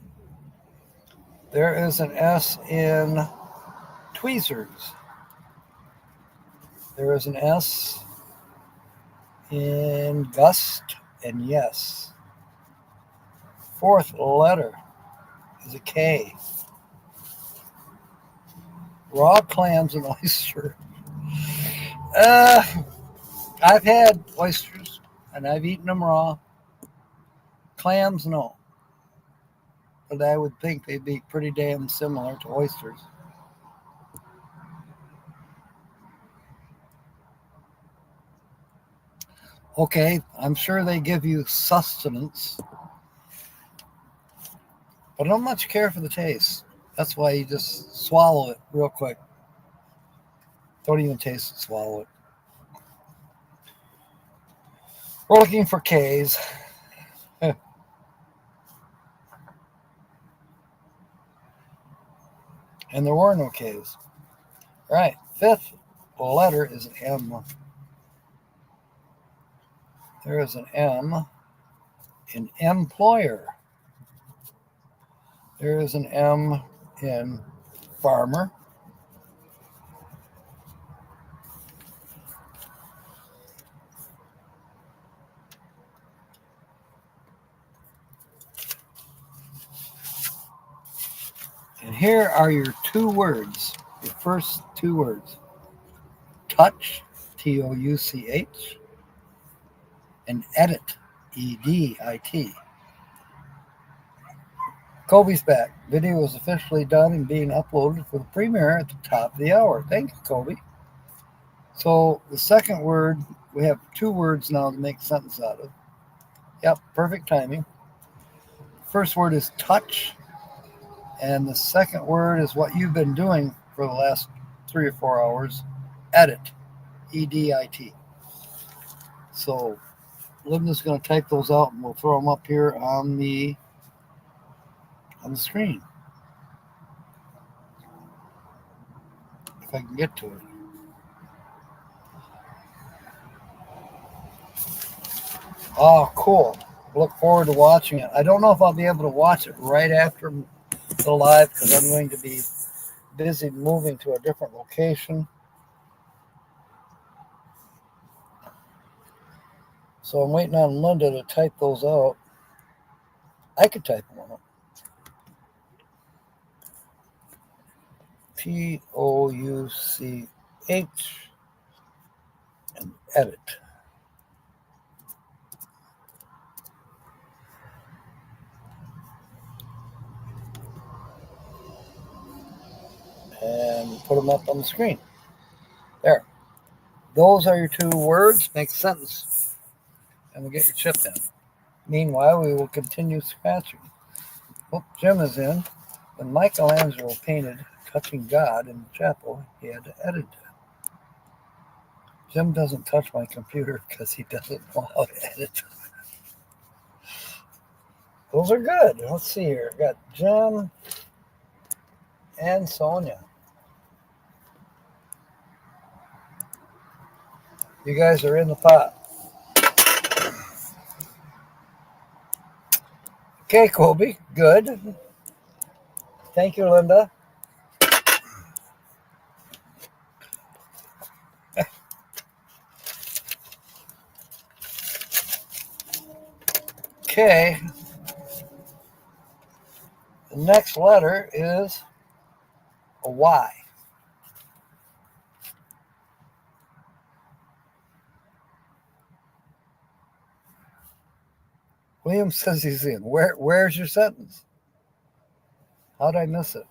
There is an S in tweezers. There is an S in gust and yes. Fourth letter is a K. Raw clams and oyster. I've had oysters and I've eaten them raw. Clams, no. But I would think they'd be pretty damn similar to oysters. Okay, I'm sure they give you sustenance, but I don't much care for the taste. That's why you just swallow it real quick. Don't even taste it, swallow it. We're looking for K's. And there were no K's. All right, fifth letter is an M. There is an M in employer. There is an M in farmer. And here are your 2 words, your first 2 words. Touch Touch, and edit, EDIT. Kobe's back. Video is officially done and being uploaded for the premiere at the top of the hour. Thank you, Kobe. So the second word, we have two words now to make a sentence out of. Yep, perfect timing. First word is touch, and the second word is what you've been doing for the last 3 or 4 hours, edit, EDIT. So Linda's going to type those out, and we'll throw them up here on the screen, if I can get to it. Oh, cool. Look forward to watching it. I don't know if I'll be able to watch it right after the live because I'm going to be busy moving to a different location. So I'm waiting on Linda to type those out. I could type them out. TOUCH and edit. And put them up on the screen. There. Those are your two words. Make a sentence. And we'll get your chip in. Meanwhile, we will continue scratching. Oh, Jim is in. When Michelangelo painted Touching God in the chapel, he had to edit it. Jim doesn't touch my computer because he doesn't know how to edit. Those are good. Let's see here. I've got Jim and Sonia. You guys are in the pot. Okay, Kobe. Good. Thank you, Linda. Okay. The next letter is a Y. William says he's in. Where's your sentence? How'd I miss it?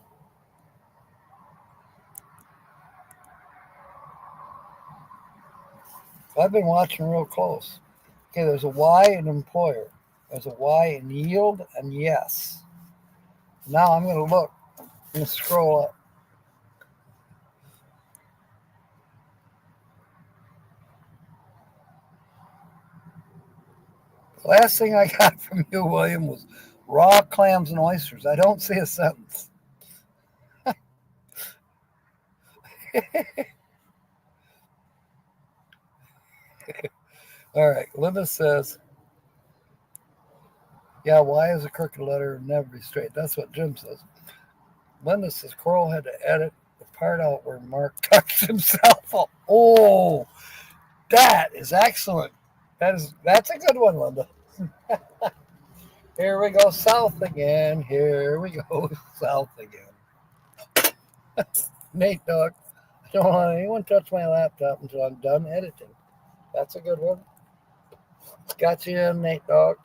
I've been watching real close. Okay, there's a Y in employer. There's a Y in yield and yes. Now I'm going to look. I'm going to scroll up. The last thing I got from you, William, was raw clams and oysters. I don't see a sentence. All right, Linda says, yeah, Y is a crooked letter and never be straight. That's what Jim says. Linda says Coral had to edit the part out where Mark touched himself. Oh, that is excellent. That's a good one, Linda. Here we go south again. Here we go south again. Nate Dog, I don't want anyone touch my laptop until I'm done editing. That's a good one. Got you in, Nate Dog.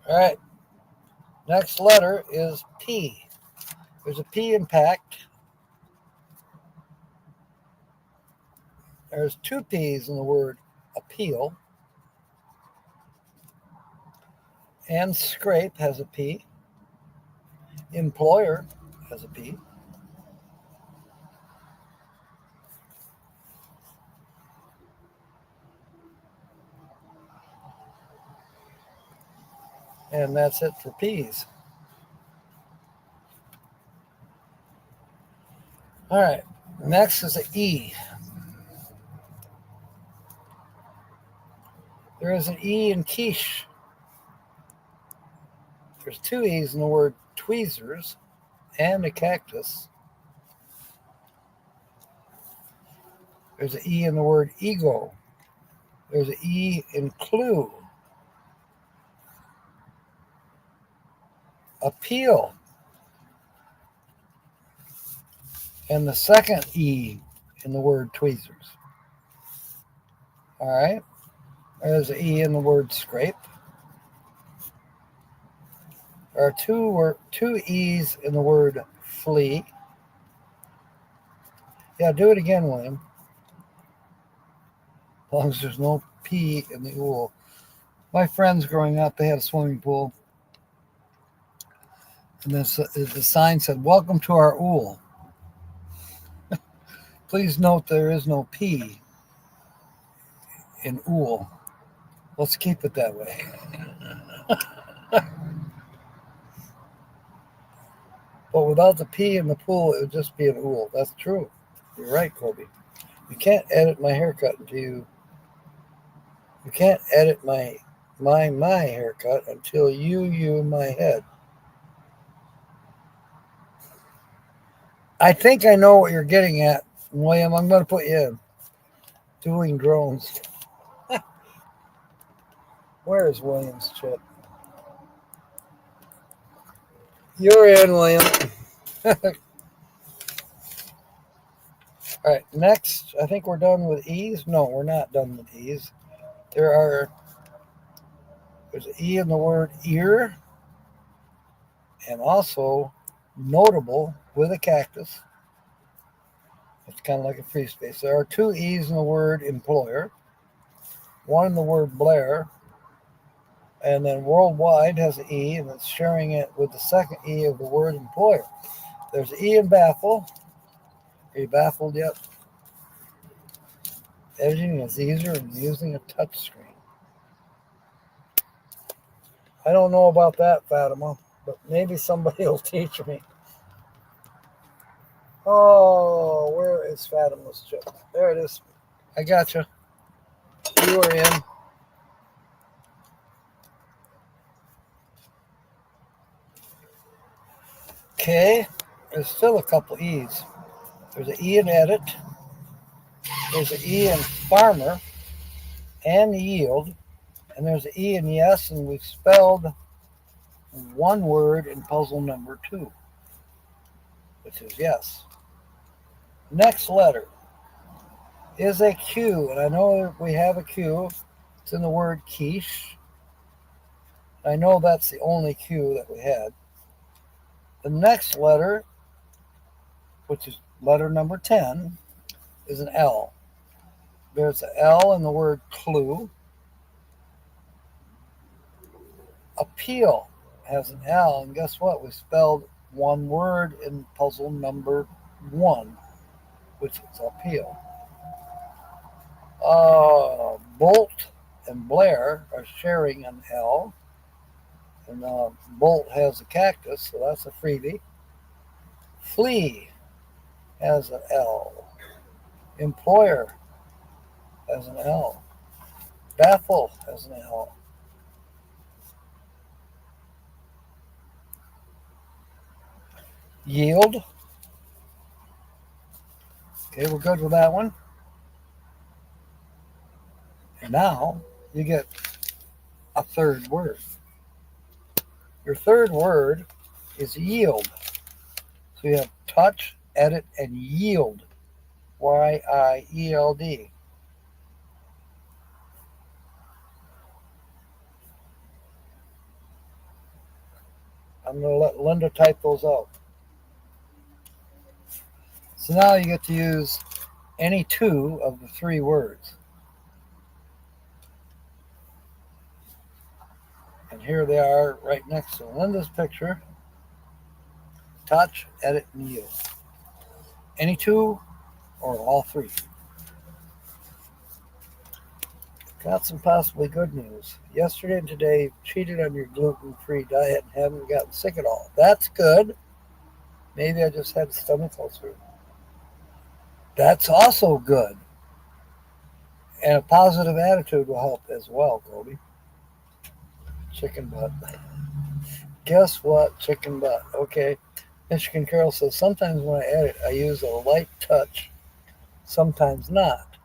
All right. Next letter is P. There's a P in packed. There's two P's in the word appeal. And scrape has a P. Employer has a P. And that's it for P's. All right. Next is an E. There is an E in quiche. There's two E's in the word tweezers and a cactus. There's an E in the word ego. There's an E in clue. appeal. And the second E in the word tweezers. All right. There's an E in the word scrape. There are two E's in the word flea. Yeah, do it again, William. As long as there's no P in the ool. My friends growing up, they had a swimming pool. And the sign said, "Welcome to our ool. Please note there is no P in ool." Let's keep it that way. But without the P in the pool, it would just be an ool. That's true. You're right, Kobe. You can't edit my haircut until you can't edit my haircut until you my head. I think I know what you're getting at, William. I'm going to put you in. Doing drones. Where is William's chip? You're in, William. All right, next, I think we're done with E's. No, we're not done with E's. There's an E in the word ear, and also notable with a cactus. It's kind of like a free space. There are two E's in the word employer, one in the word Blair, and then worldwide has an E, and it's sharing it with the second E of the word employer. There's an E in baffle. Are you baffled yet? Editing is easier than using a touch screen. I don't know about that, Fatima, but maybe somebody will teach me. Oh, where is Fatima's chip? There it is. I gotcha. You are in. Okay, there's still a couple E's. There's an E in edit. There's an E in farmer and yield. And there's an E in yes, and we've spelled one word in puzzle number 2, which is yes. Next letter is a Q, and I know we have a Q. It's in the word quiche. I know that's the only Q that we had. The next letter, which is letter number 10, is an L. There's an L in the word clue. Appeal has an L, and guess what? We spelled one word in puzzle number 1, which is appeal. Bolt and Blair are sharing an L, and Bolt has a cactus, so that's a freebie. Flea has an L. Employer has an L. Baffle has an L. Yield. Okay, we're good with that one. And now you get a third word. Your third word is yield. So you have touch, edit, and yield. Y-I-E-L-D. I'm going to let Linda type those out. So now you get to use any two of the three words. And here they are right next to Linda's picture. Touch, edit, and yield. Any two or all three. Got some possibly good news. Yesterday and today, you cheated on your gluten-free diet and haven't gotten sick at all. That's good. Maybe I just had stomach ulcer. That's also good. And a positive attitude will help as well, Kobe. Chicken butt. Guess what? Chicken butt. Okay. Michigan Carol says, sometimes when I edit, I use a light touch, sometimes not.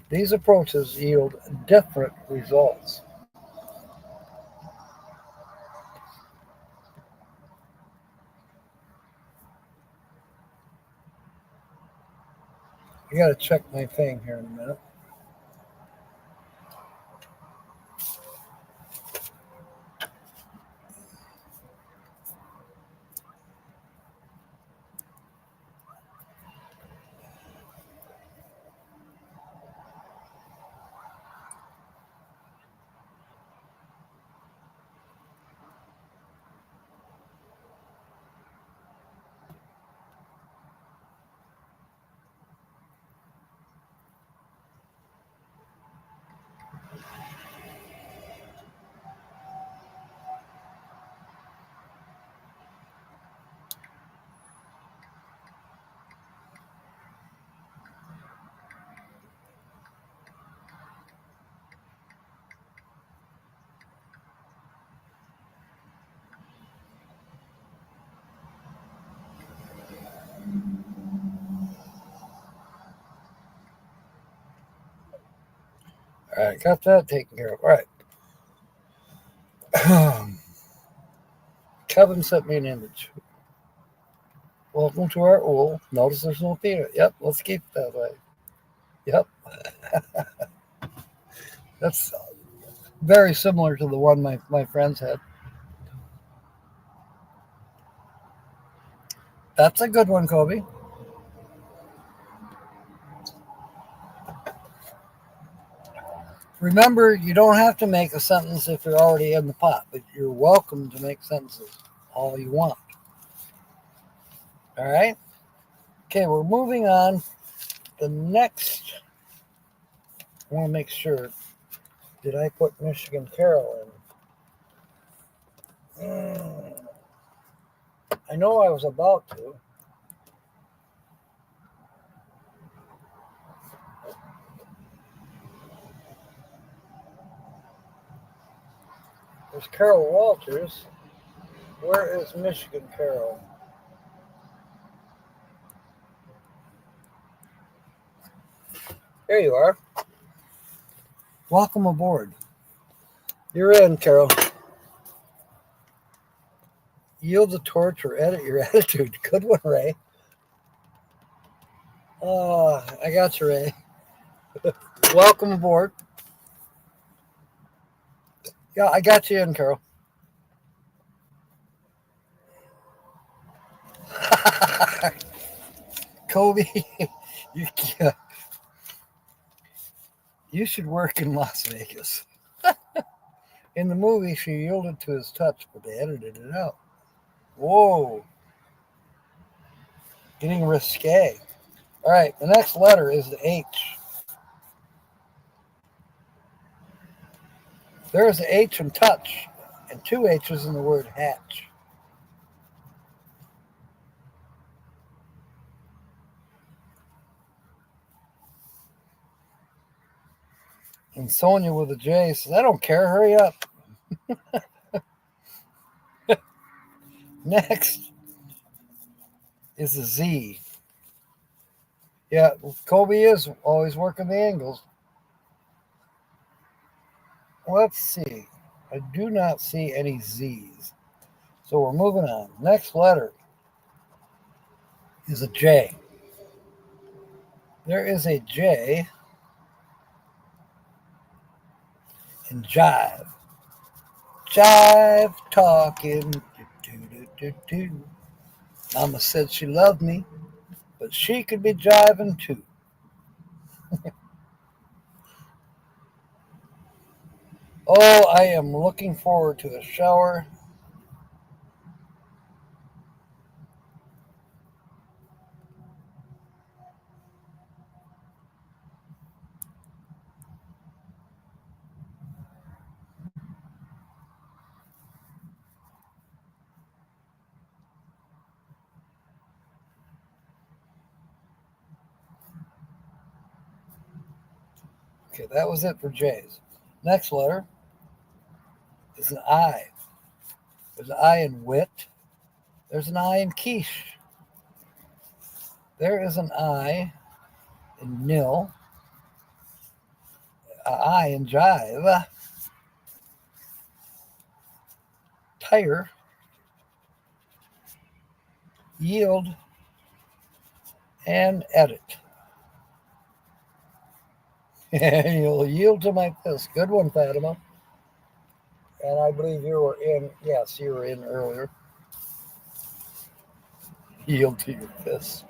These approaches yield different results. I got to check my thing here in a minute. All right, got that taken care of. All right. Kevin sent me an image. Welcome to our ool. Notice there's no peanut. Yep, let's keep it that way. Yep. That's very similar to the one my friends had. That's a good one, Kobe. Remember, you don't have to make a sentence if you're already in the pot, but you're welcome to make sentences all you want. All right? Okay, we're moving on. The next, I want to make sure, did I put Michigan Carol in? I know I was about to. There's Carol Walters. Where is Michigan Carol? There you are. Welcome aboard. You're in, Carol. Yield the torch or edit your attitude. Good one, Ray. Oh, I got you, Ray. Welcome aboard. Yeah, I got you in, Carol. Kobe, you, you should work in Las Vegas. In the movie, she yielded to his touch, but they edited it out. Whoa. Getting risque. All right, the next letter is the H. There is an H in touch and two H's in the word hatch. And Sonia with a J says, I don't care, hurry up. Next is a Z. Yeah, Kobe is always working the angles. Let's see. I do not see any Z's. So we're moving on. Next letter is a J. There is a J in jive. Jive talking. Mama said she loved me, but she could be jiving too. Oh, I am looking forward to a shower. Okay, that was it for J's. Next letter is an I. There's an I in wit. There's an I in quiche. There is an I in nil. An I in jive. Tire. Yield. And edit. And you'll yield to my fist. Good one, Fatima. And I believe you were in. Yes, you were in earlier. Yield to your fist.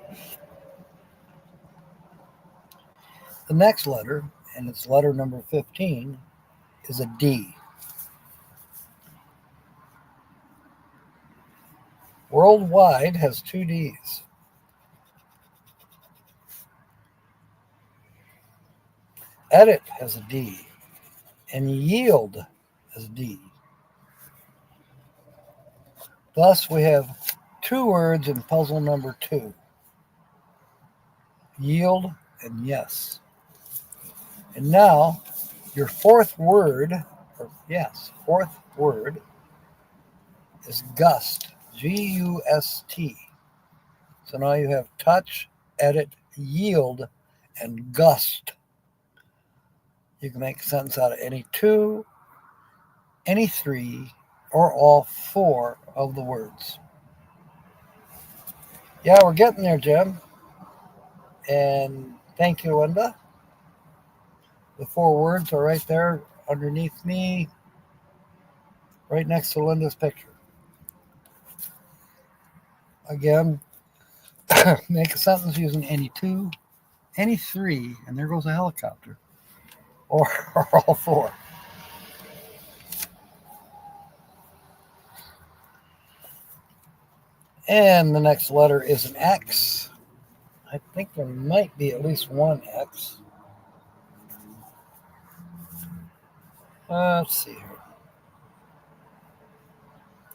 The next letter, and it's letter number 15, is a D. Worldwide has two D's. Edit has a D. And yield has a D. Thus, we have two words in puzzle number 2. Yield and yes. And now, your fourth word, fourth word is gust. G-U-S-T. So now you have touch, edit, yield, and gust. You can make a sentence out of any 2, any 3, or all 4 of the words. Yeah, we're getting there, Jim. And thank you, Linda. The 4 words are right there underneath me, right next to Linda's picture. Again, make a sentence using any 2, any 3, and there goes a helicopter, or all 4. And the next letter is an X. I think there might be at least one X. Let's see here.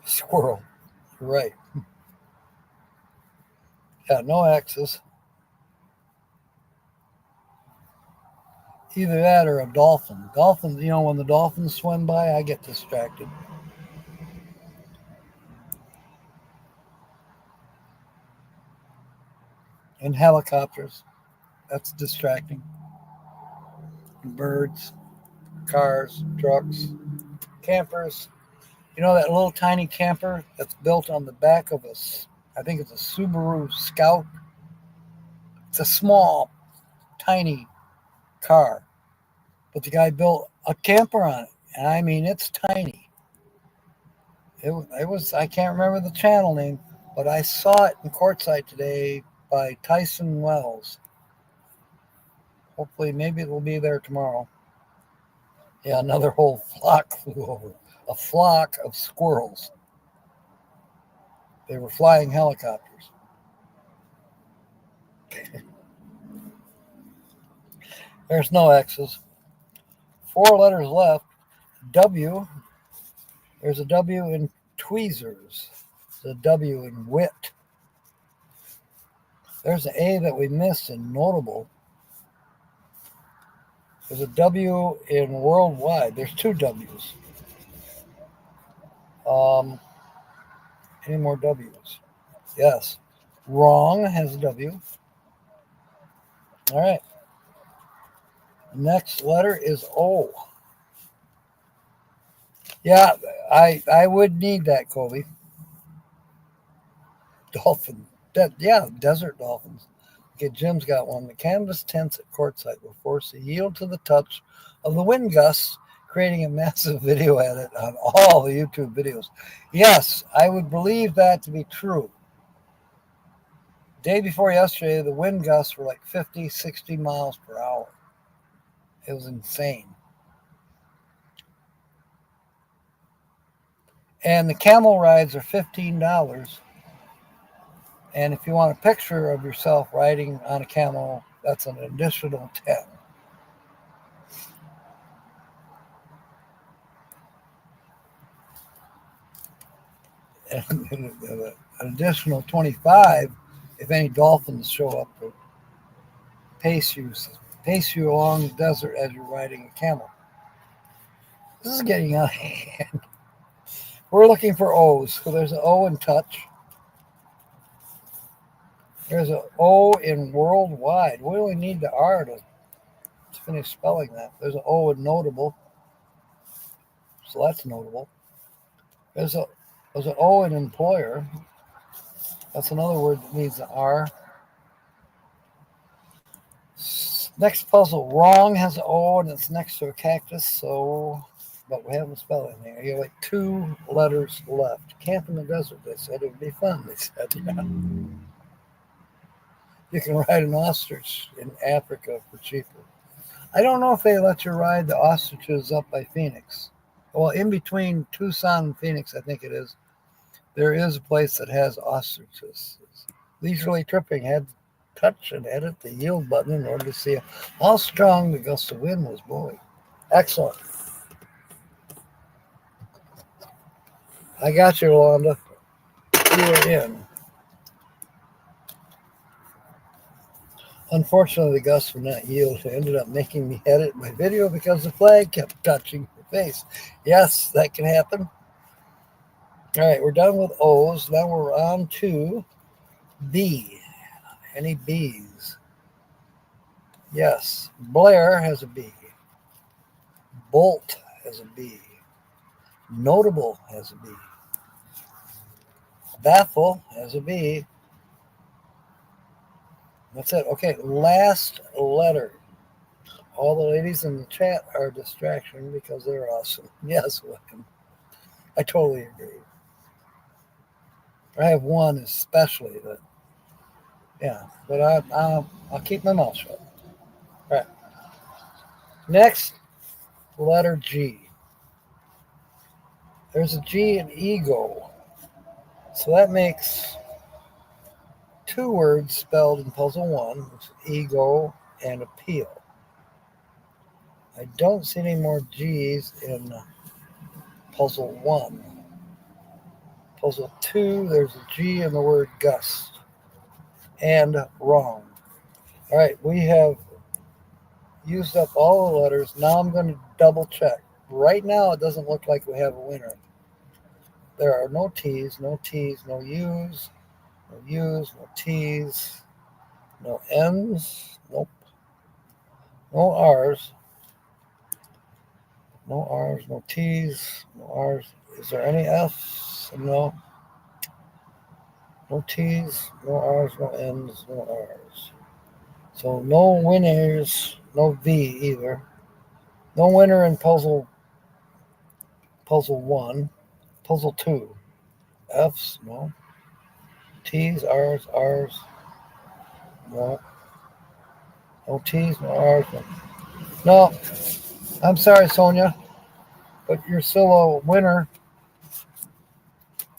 Squirrel. You're right. Yeah, no X's. Either that or a dolphin. Dolphins, when the dolphins swim by, I get distracted. And helicopters. That's distracting. And birds, cars, trucks, campers. You know that little tiny camper that's built on the back of I think it's a Subaru Scout? It's a small, tiny car. But the guy built a camper on it. And I mean, it's tiny. It was, I can't remember the channel name, but I saw it in Quartzite today by Tyson Wells. Hopefully, maybe it will be there tomorrow. Yeah, another whole flock flew over. A flock of squirrels. They were flying helicopters. There's no X's. 4 letters left. W. There's a W in tweezers. There's a W in wit. There's an A that we missed in notable. There's a W in worldwide. There's 2 W's. Any more W's? Yes. Wrong has a W. All right. Next letter is O. Yeah, I would need that, Kobe. Dolphin. Desert dolphins. Okay, Jim's got one. The canvas tents at Quartzite were forced to yield to the touch of the wind gusts, creating a massive video edit on all the YouTube videos. Yes, I would believe that to be true. Day before yesterday, the wind gusts were like 50, 60 miles per hour. It was insane. And the camel rides are $15. And if you want a picture of yourself riding on a camel, that's an additional $10. And an additional $25 if any dolphins show up to pace you along the desert as you're riding a camel. This is getting out of hand. We're looking for O's. So there's an O in touch. There's an O in worldwide. We only need the R to finish spelling that. There's an O in notable. So that's notable. There's an O in employer. That's another word that needs an R. Next puzzle, wrong has an O and it's next to a cactus, so, but we haven't spelled it in there. You have like 2 letters left. Camp in the desert, they said it would be fun. They said, yeah. You can ride an ostrich in Africa for cheaper. I don't know if they let you ride the ostriches up by Phoenix. Well, in between Tucson and Phoenix, I think it is, there is a place that has ostriches. Leisurely tripping had to touch and edit the yield button in order to see how strong the gust of wind was blowing. Excellent. I got you, Wanda. You were in. Unfortunately, the gust would not yield. It ended up making me edit my video because the flag kept touching your face. Yes, that can happen. All right, we're done with O's. Now we're on to B. Any B's? Yes. Blair has a B. Bolt has a B. Notable has a B. Baffle has a B. That's it. Okay, last letter. All the ladies in the chat are a distraction because they're awesome. Yes, welcome. I totally agree. I have one especially that, yeah, but I'll keep my mouth shut. All right. Next, letter G. There's a G in ego. So that makes 2 words spelled in puzzle 1, which is ego and appeal. I don't see any more G's in puzzle 1. Puzzle 2, there's a G in the word gust. And wrong. All right, we have used up all the letters. Now I'm going to double check. Right now, it doesn't look like we have a winner. There are no T's, no T's, no U's, no U's, no T's, no N's, nope, no R's, no R's, no T's, no R's. Is there any F's? No. No T's, no R's, no N's, no R's. So no winners, no V either. No winner in puzzle 1. Puzzle 2. F's, no. T's, R's, no. No T's, no R's, no. No, I'm sorry, Sonia, but you're still a winner,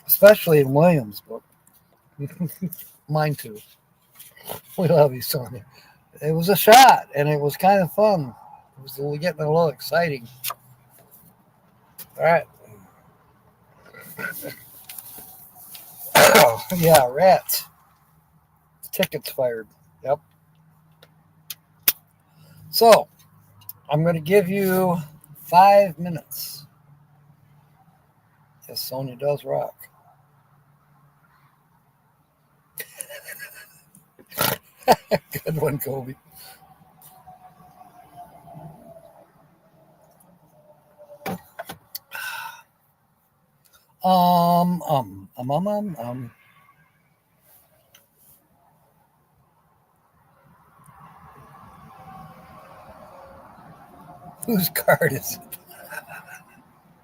especially in Williams' book. Mine too. We love you, Sonia. It was a shot, and it was kind of fun. It was getting a little exciting. All right. Oh, yeah, rats. Tickets fired. Yep. So, I'm going to give you 5 minutes. Yes, Sonia does rock. Good one, Kobe. Whose card is it?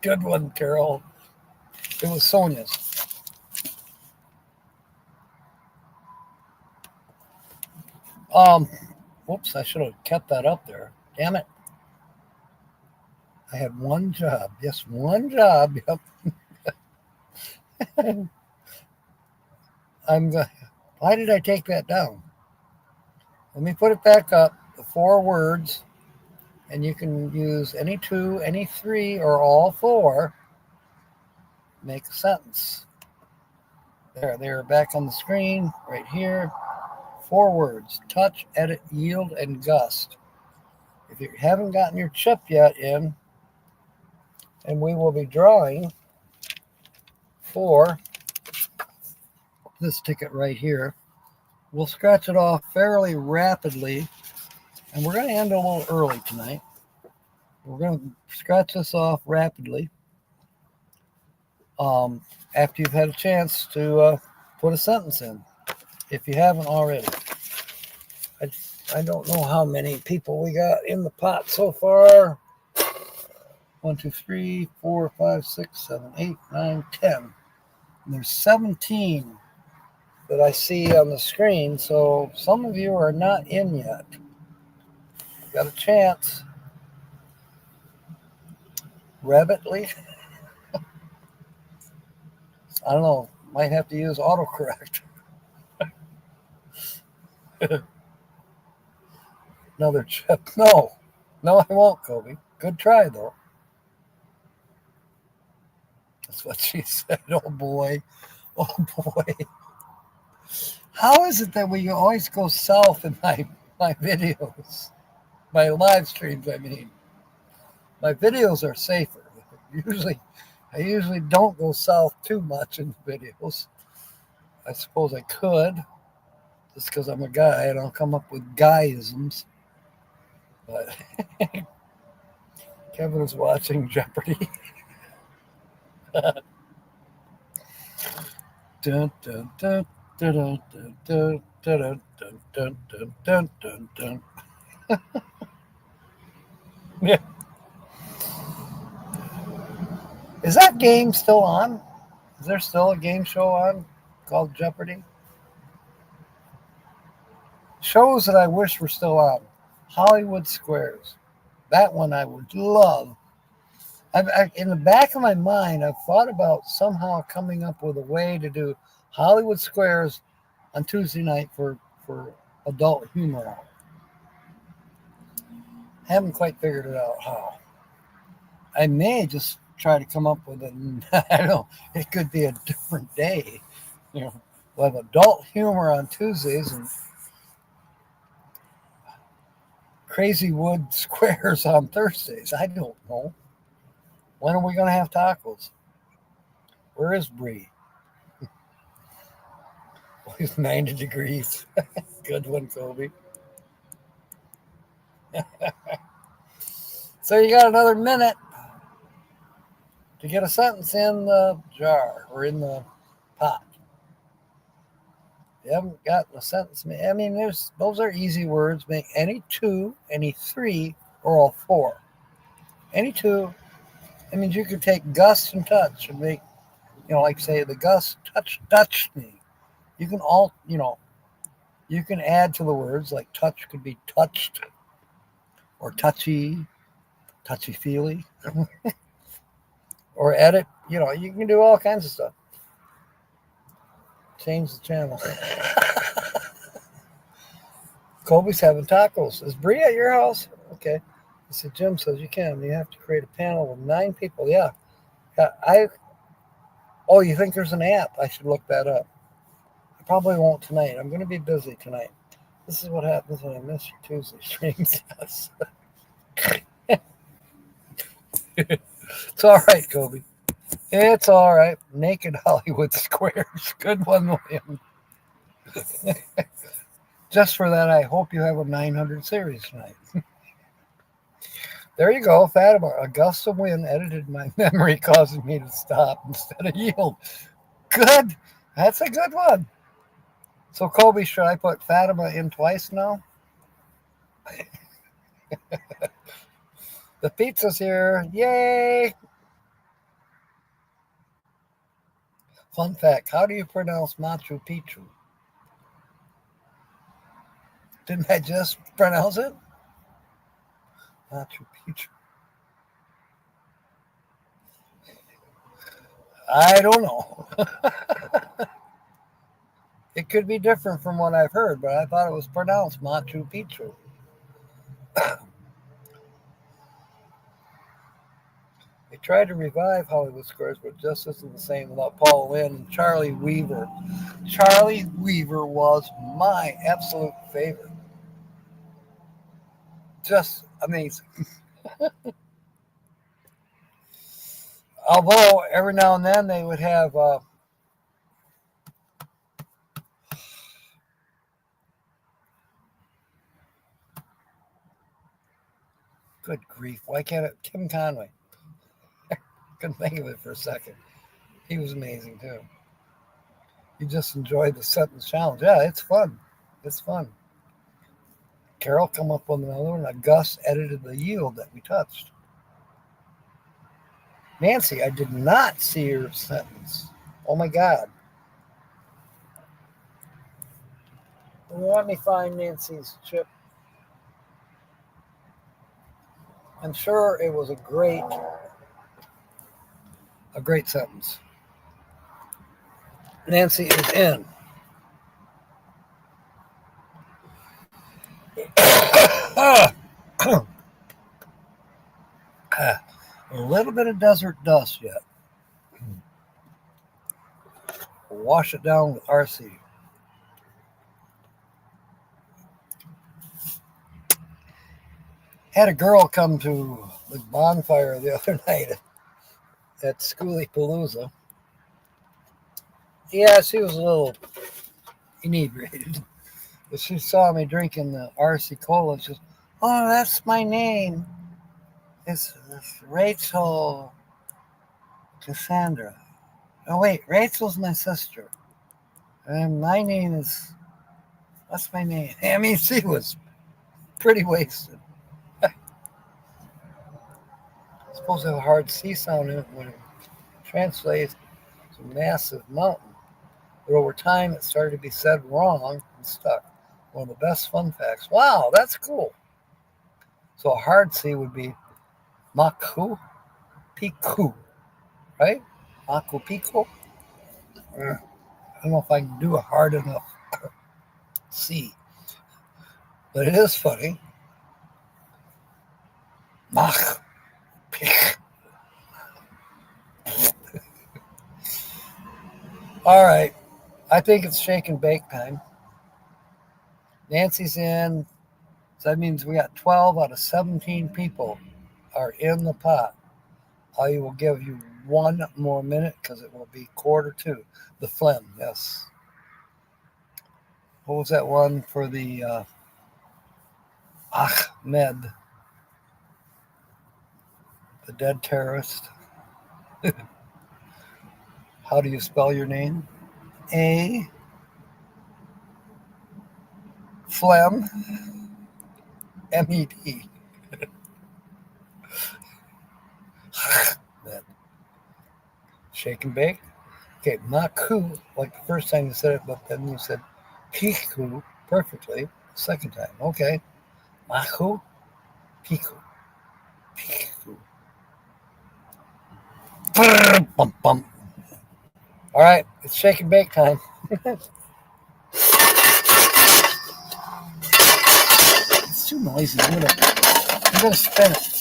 Good one, Carol. It was Sonia's. Whoops, I should have kept that up there. Damn it. I had one job. Yes, one job. Yep. Why did I take that down? Let me put it back up. The 4 words, and you can use any 2, any 3, or all 4. Make a sentence. There, they're back on the screen right here. 4 words: touch, edit, yield, and gust. If you haven't gotten your chip yet in, and we will be drawing for this ticket right here. We'll scratch it off fairly rapidly, and we're going to end a little early tonight. We're going to scratch this off rapidly after you've had a chance to put a sentence in, if you haven't already. I don't know how many people we got in the pot so far. 1, 2, 3, 4, 5, 6, 7, 8, 9, 10. And there's 17 that I see on the screen. So some of you are not in yet. Got a chance. Rabbit leaf? I don't know. Might have to use autocorrect. Another chip. No, I won't, Kobe. Good try, though. That's what she said. Oh, boy. Oh, boy. How is it that we always go south in my videos? My live streams, I mean. My videos are safer. I usually don't go south too much in videos. I suppose I could, just because I'm a guy and I'll come up with guyisms. But Kevin is watching Jeopardy. Dun, dun, dun, dun, dun, dun, dun, dun, dun, dun, dun, dun, dun. Yeah. Is that game still on? Is there still a game show on called Jeopardy? Shows that I wish were still on. Hollywood Squares. That one I would love. In the back of my mind, I've thought about somehow coming up with a way to do Hollywood Squares on Tuesday night for adult humor hour. Haven't quite figured it out how. I may just try to come up with it. I don't know. It could be a different day. We'll have adult humor on Tuesdays and Crazy Wood Squares on Thursdays. I don't know. When are we going to have tacos? Where is Bree? It's 90 degrees. Good one, Kobe. So you got another minute to get a sentence in the jar or in the pot. You haven't gotten a sentence. I mean, those are easy words. Make any two, any three, or all four. Any two. That means you could take gust and touch and make, like say the gust touched me. You can you can add to the words, like touch could be touched or touchy feely, or edit. You can do all kinds of stuff. Change the channel. Kobe's having tacos. Is Bree at your house? Okay. Jim says you can. You have to create a panel with 9 people. Yeah. Oh, you think there's an app? I should look that up. I probably won't tonight. I'm going to be busy tonight. This is what happens when I miss your Tuesday streams. Yes. It's all right, Kobe. It's all right. Naked Hollywood Squares. Good one, William. Just for that, I hope you have a 900 series tonight. There you go, Fatima. A gust of wind edited my memory, causing me to stop instead of yield. Good. That's a good one. So, Kobe, should I put Fatima in twice now? The pizza's here. Yay! Fun fact, how do you pronounce Machu Picchu? Didn't I just pronounce it? Machu Picchu. I don't know. It could be different from what I've heard, but I thought it was pronounced Machu Picchu. They tried to revive Hollywood Squares, but just isn't the same without Paul Lynde and Charlie Weaver. Charlie Weaver was my absolute favorite. Just amazing. Although every now and then they would have good grief, why can't it? Tim Conway. Couldn't think of it for a second. He was amazing too. You just enjoyed the sentence challenge. Yeah, it's fun. It's fun. Carol come up with another one. Gus edited the yield that we touched. Nancy, I did not see your sentence. Oh my God. Let me find Nancy's chip. I'm sure it was a great sentence. Nancy is in. A little bit of desert dust yet. Wash it down with RC. Had a girl come to the bonfire the other night at Schoolie Palooza. Yeah, she was a little inebriated. But she saw me drinking the RC Cola and she says, "Oh, that's my name. It's Rachel Cassandra. Oh, wait, Rachel's my sister. And my name is, what's my name?" I mean, she was pretty wasted. It's supposed to have a hard C sound in it when it translates to massive mountain. But over time, it started to be said wrong and stuck. One of the best fun facts. Wow, that's cool. So a hard C would be Maku Piku, right? Maku Piku. I don't know if I can do a hard enough C, but it is funny. Mach Pik. All right, I think it's shake and bake time. Nancy's in, so that means we got 12 out of 17 people are in the pot. I will give you one more minute because it will be 1:45. The phlegm, yes. What was that one for the Ahmed, the dead terrorist? How do you spell your name? A. Phlegm. M-E-D. Shake and bake. Okay, Maku, like the first time you said it, but then you said Piku perfectly the second time. Okay. Maku, Piku, Piku. Bum, bum. All right, it's shake and bake time. It's too noisy. I'm gonna spin it.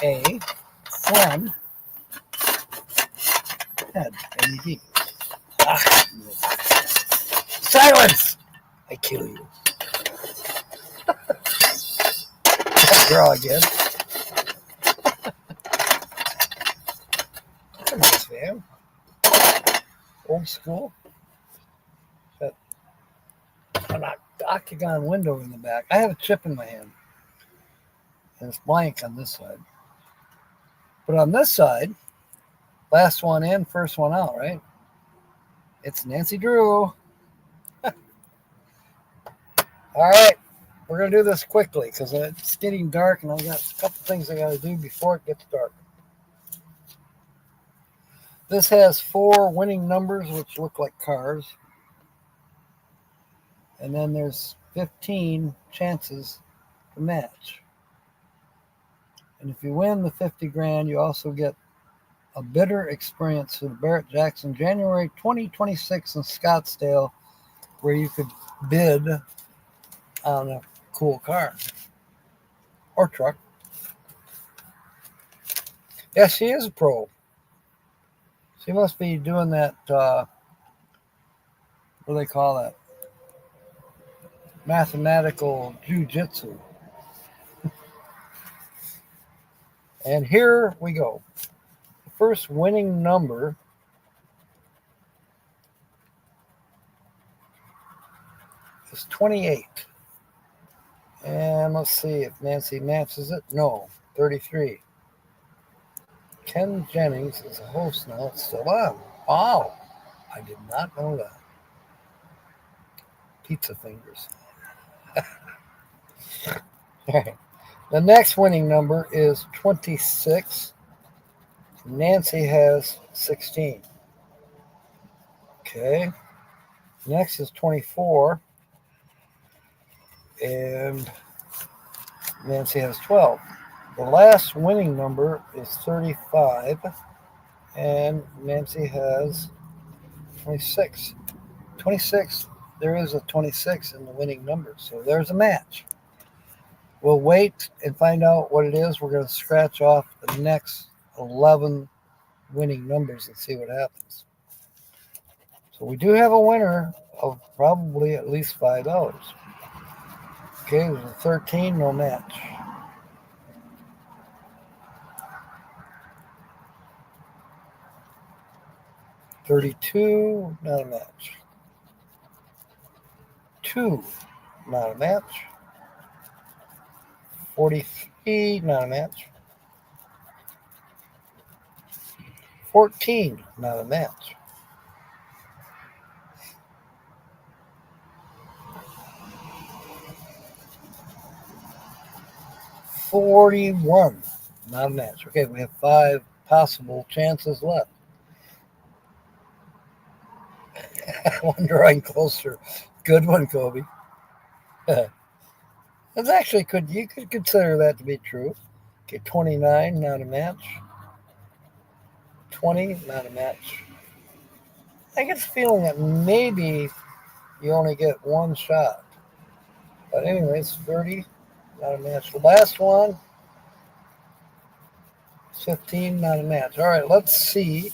A. Phlegm. Head. M-E-D. Silence! I kill you. Draw again. That's a nice fan. Old school. Got an octagon window in the back. I have a chip in my hand. And it's blank on this side. But on this side, last one in, first one out, right? It's Nancy Drew. All right. We're going to do this quickly because it's getting dark and I've got a couple things I got to do before it gets dark. This has 4 winning numbers, which look like cars. And then there's 15 chances to match. And if you win the 50 grand, you also get a bitter experience to the Barrett Jackson January 2026 in Scottsdale, where you could bid on a cool car or truck. Yeah, she is a pro. She must be doing that, what do they call that? Mathematical jujitsu. And here we go. The first winning number is 28. And let's see if Nancy matches it. No, 33. Ken Jennings is a host now. It's still on. Wow. I did not know that. Pizza fingers. All right. The next winning number is 26. Nancy has 16. Okay. Next is 24. And Nancy has 12. The last winning number is 35. And Nancy has 26. 26. There is a 26 in the winning number. So there's a match. We'll wait and find out what it is. We're going to scratch off the next 11 winning numbers and see what happens. So we do have a winner of probably at least $5. Okay, there's a 13, no match. $32, not a match. $2, not a match. $43, not a match. $14, not a match. $41, not a match. Okay, we have 5 possible chances left. One drawing closer. Good one, Kobe. That's actually you could consider that to be true. Okay, 29, not a match. 20, not a match. I get the feeling that maybe you only get one shot. But anyways, 30, not a match. The last one, 15, not a match. All right, let's see.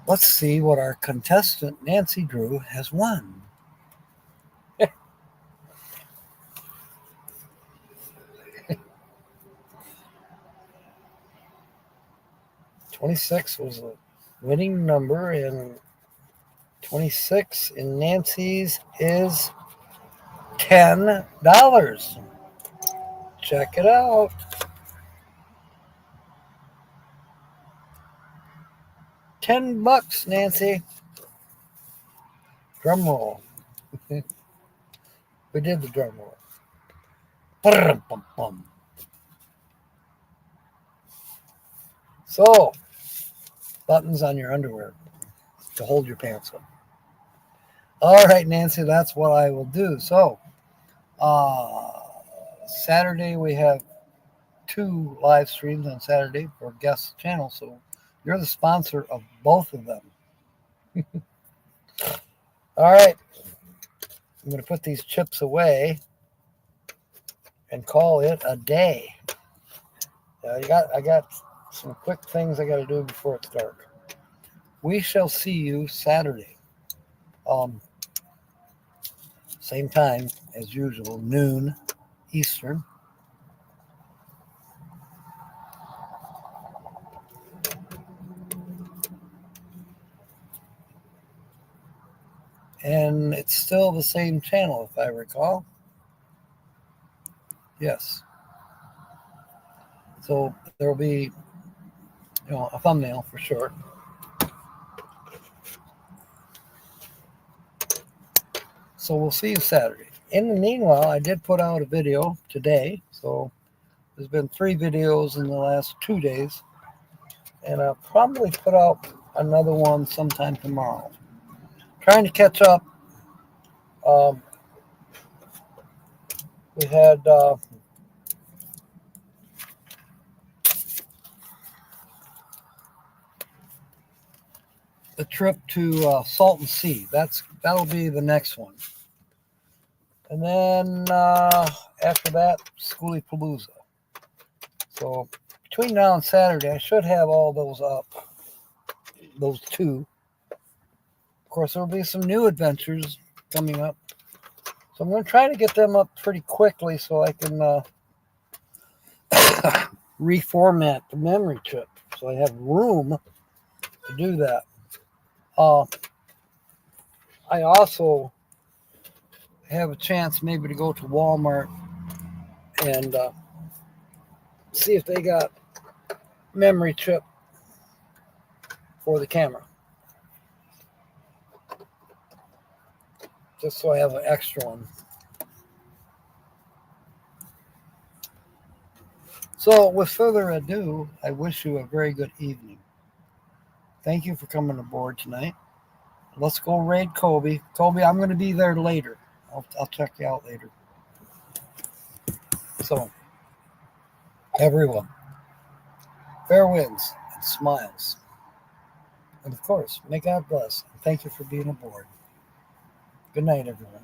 Let's see what our contestant, Nancy Drew, has won. 26 was a winning number, and 26 in Nancy's is $10. Check it out. $10, Nancy. Drum roll. We did the drum roll. So, buttons on your underwear to hold your pants up. All right, Nancy, that's what I will do. So, Saturday we have 2 live streams on Saturday for guest channels. So, you're the sponsor of both of them. All right. I'm going to put these chips away and call it a day. I got some quick things I got to do before it's dark. We shall see you Saturday. Same time as usual, noon Eastern. And it's still the same channel, if I recall. Yes. So there will be, a thumbnail for sure. So we'll see you Saturday. In the meanwhile, I did put out a video today. So there's been 3 videos in the last 2 days. And I'll probably put out another one sometime tomorrow. Trying to catch up. We had the trip to Salton Sea. That'll be the next one. And then after that, Schoolie Palooza. So between now and Saturday, I should have all those up. Those 2. Of course, there'll be some new adventures coming up. So I'm going to try to get them up pretty quickly so I can reformat the memory chip. So I have room to do that. I also have a chance maybe to go to Walmart and see if they got memory chip for the camera. Just so I have an extra one. So, with further ado, I wish you a very good evening. Thank you for coming aboard tonight. Let's go raid Kobe. Kobe, I'm going to be there later. I'll check you out later. So, everyone, fair winds and smiles. And of course, may God bless. And thank you for being aboard. Good night, everyone.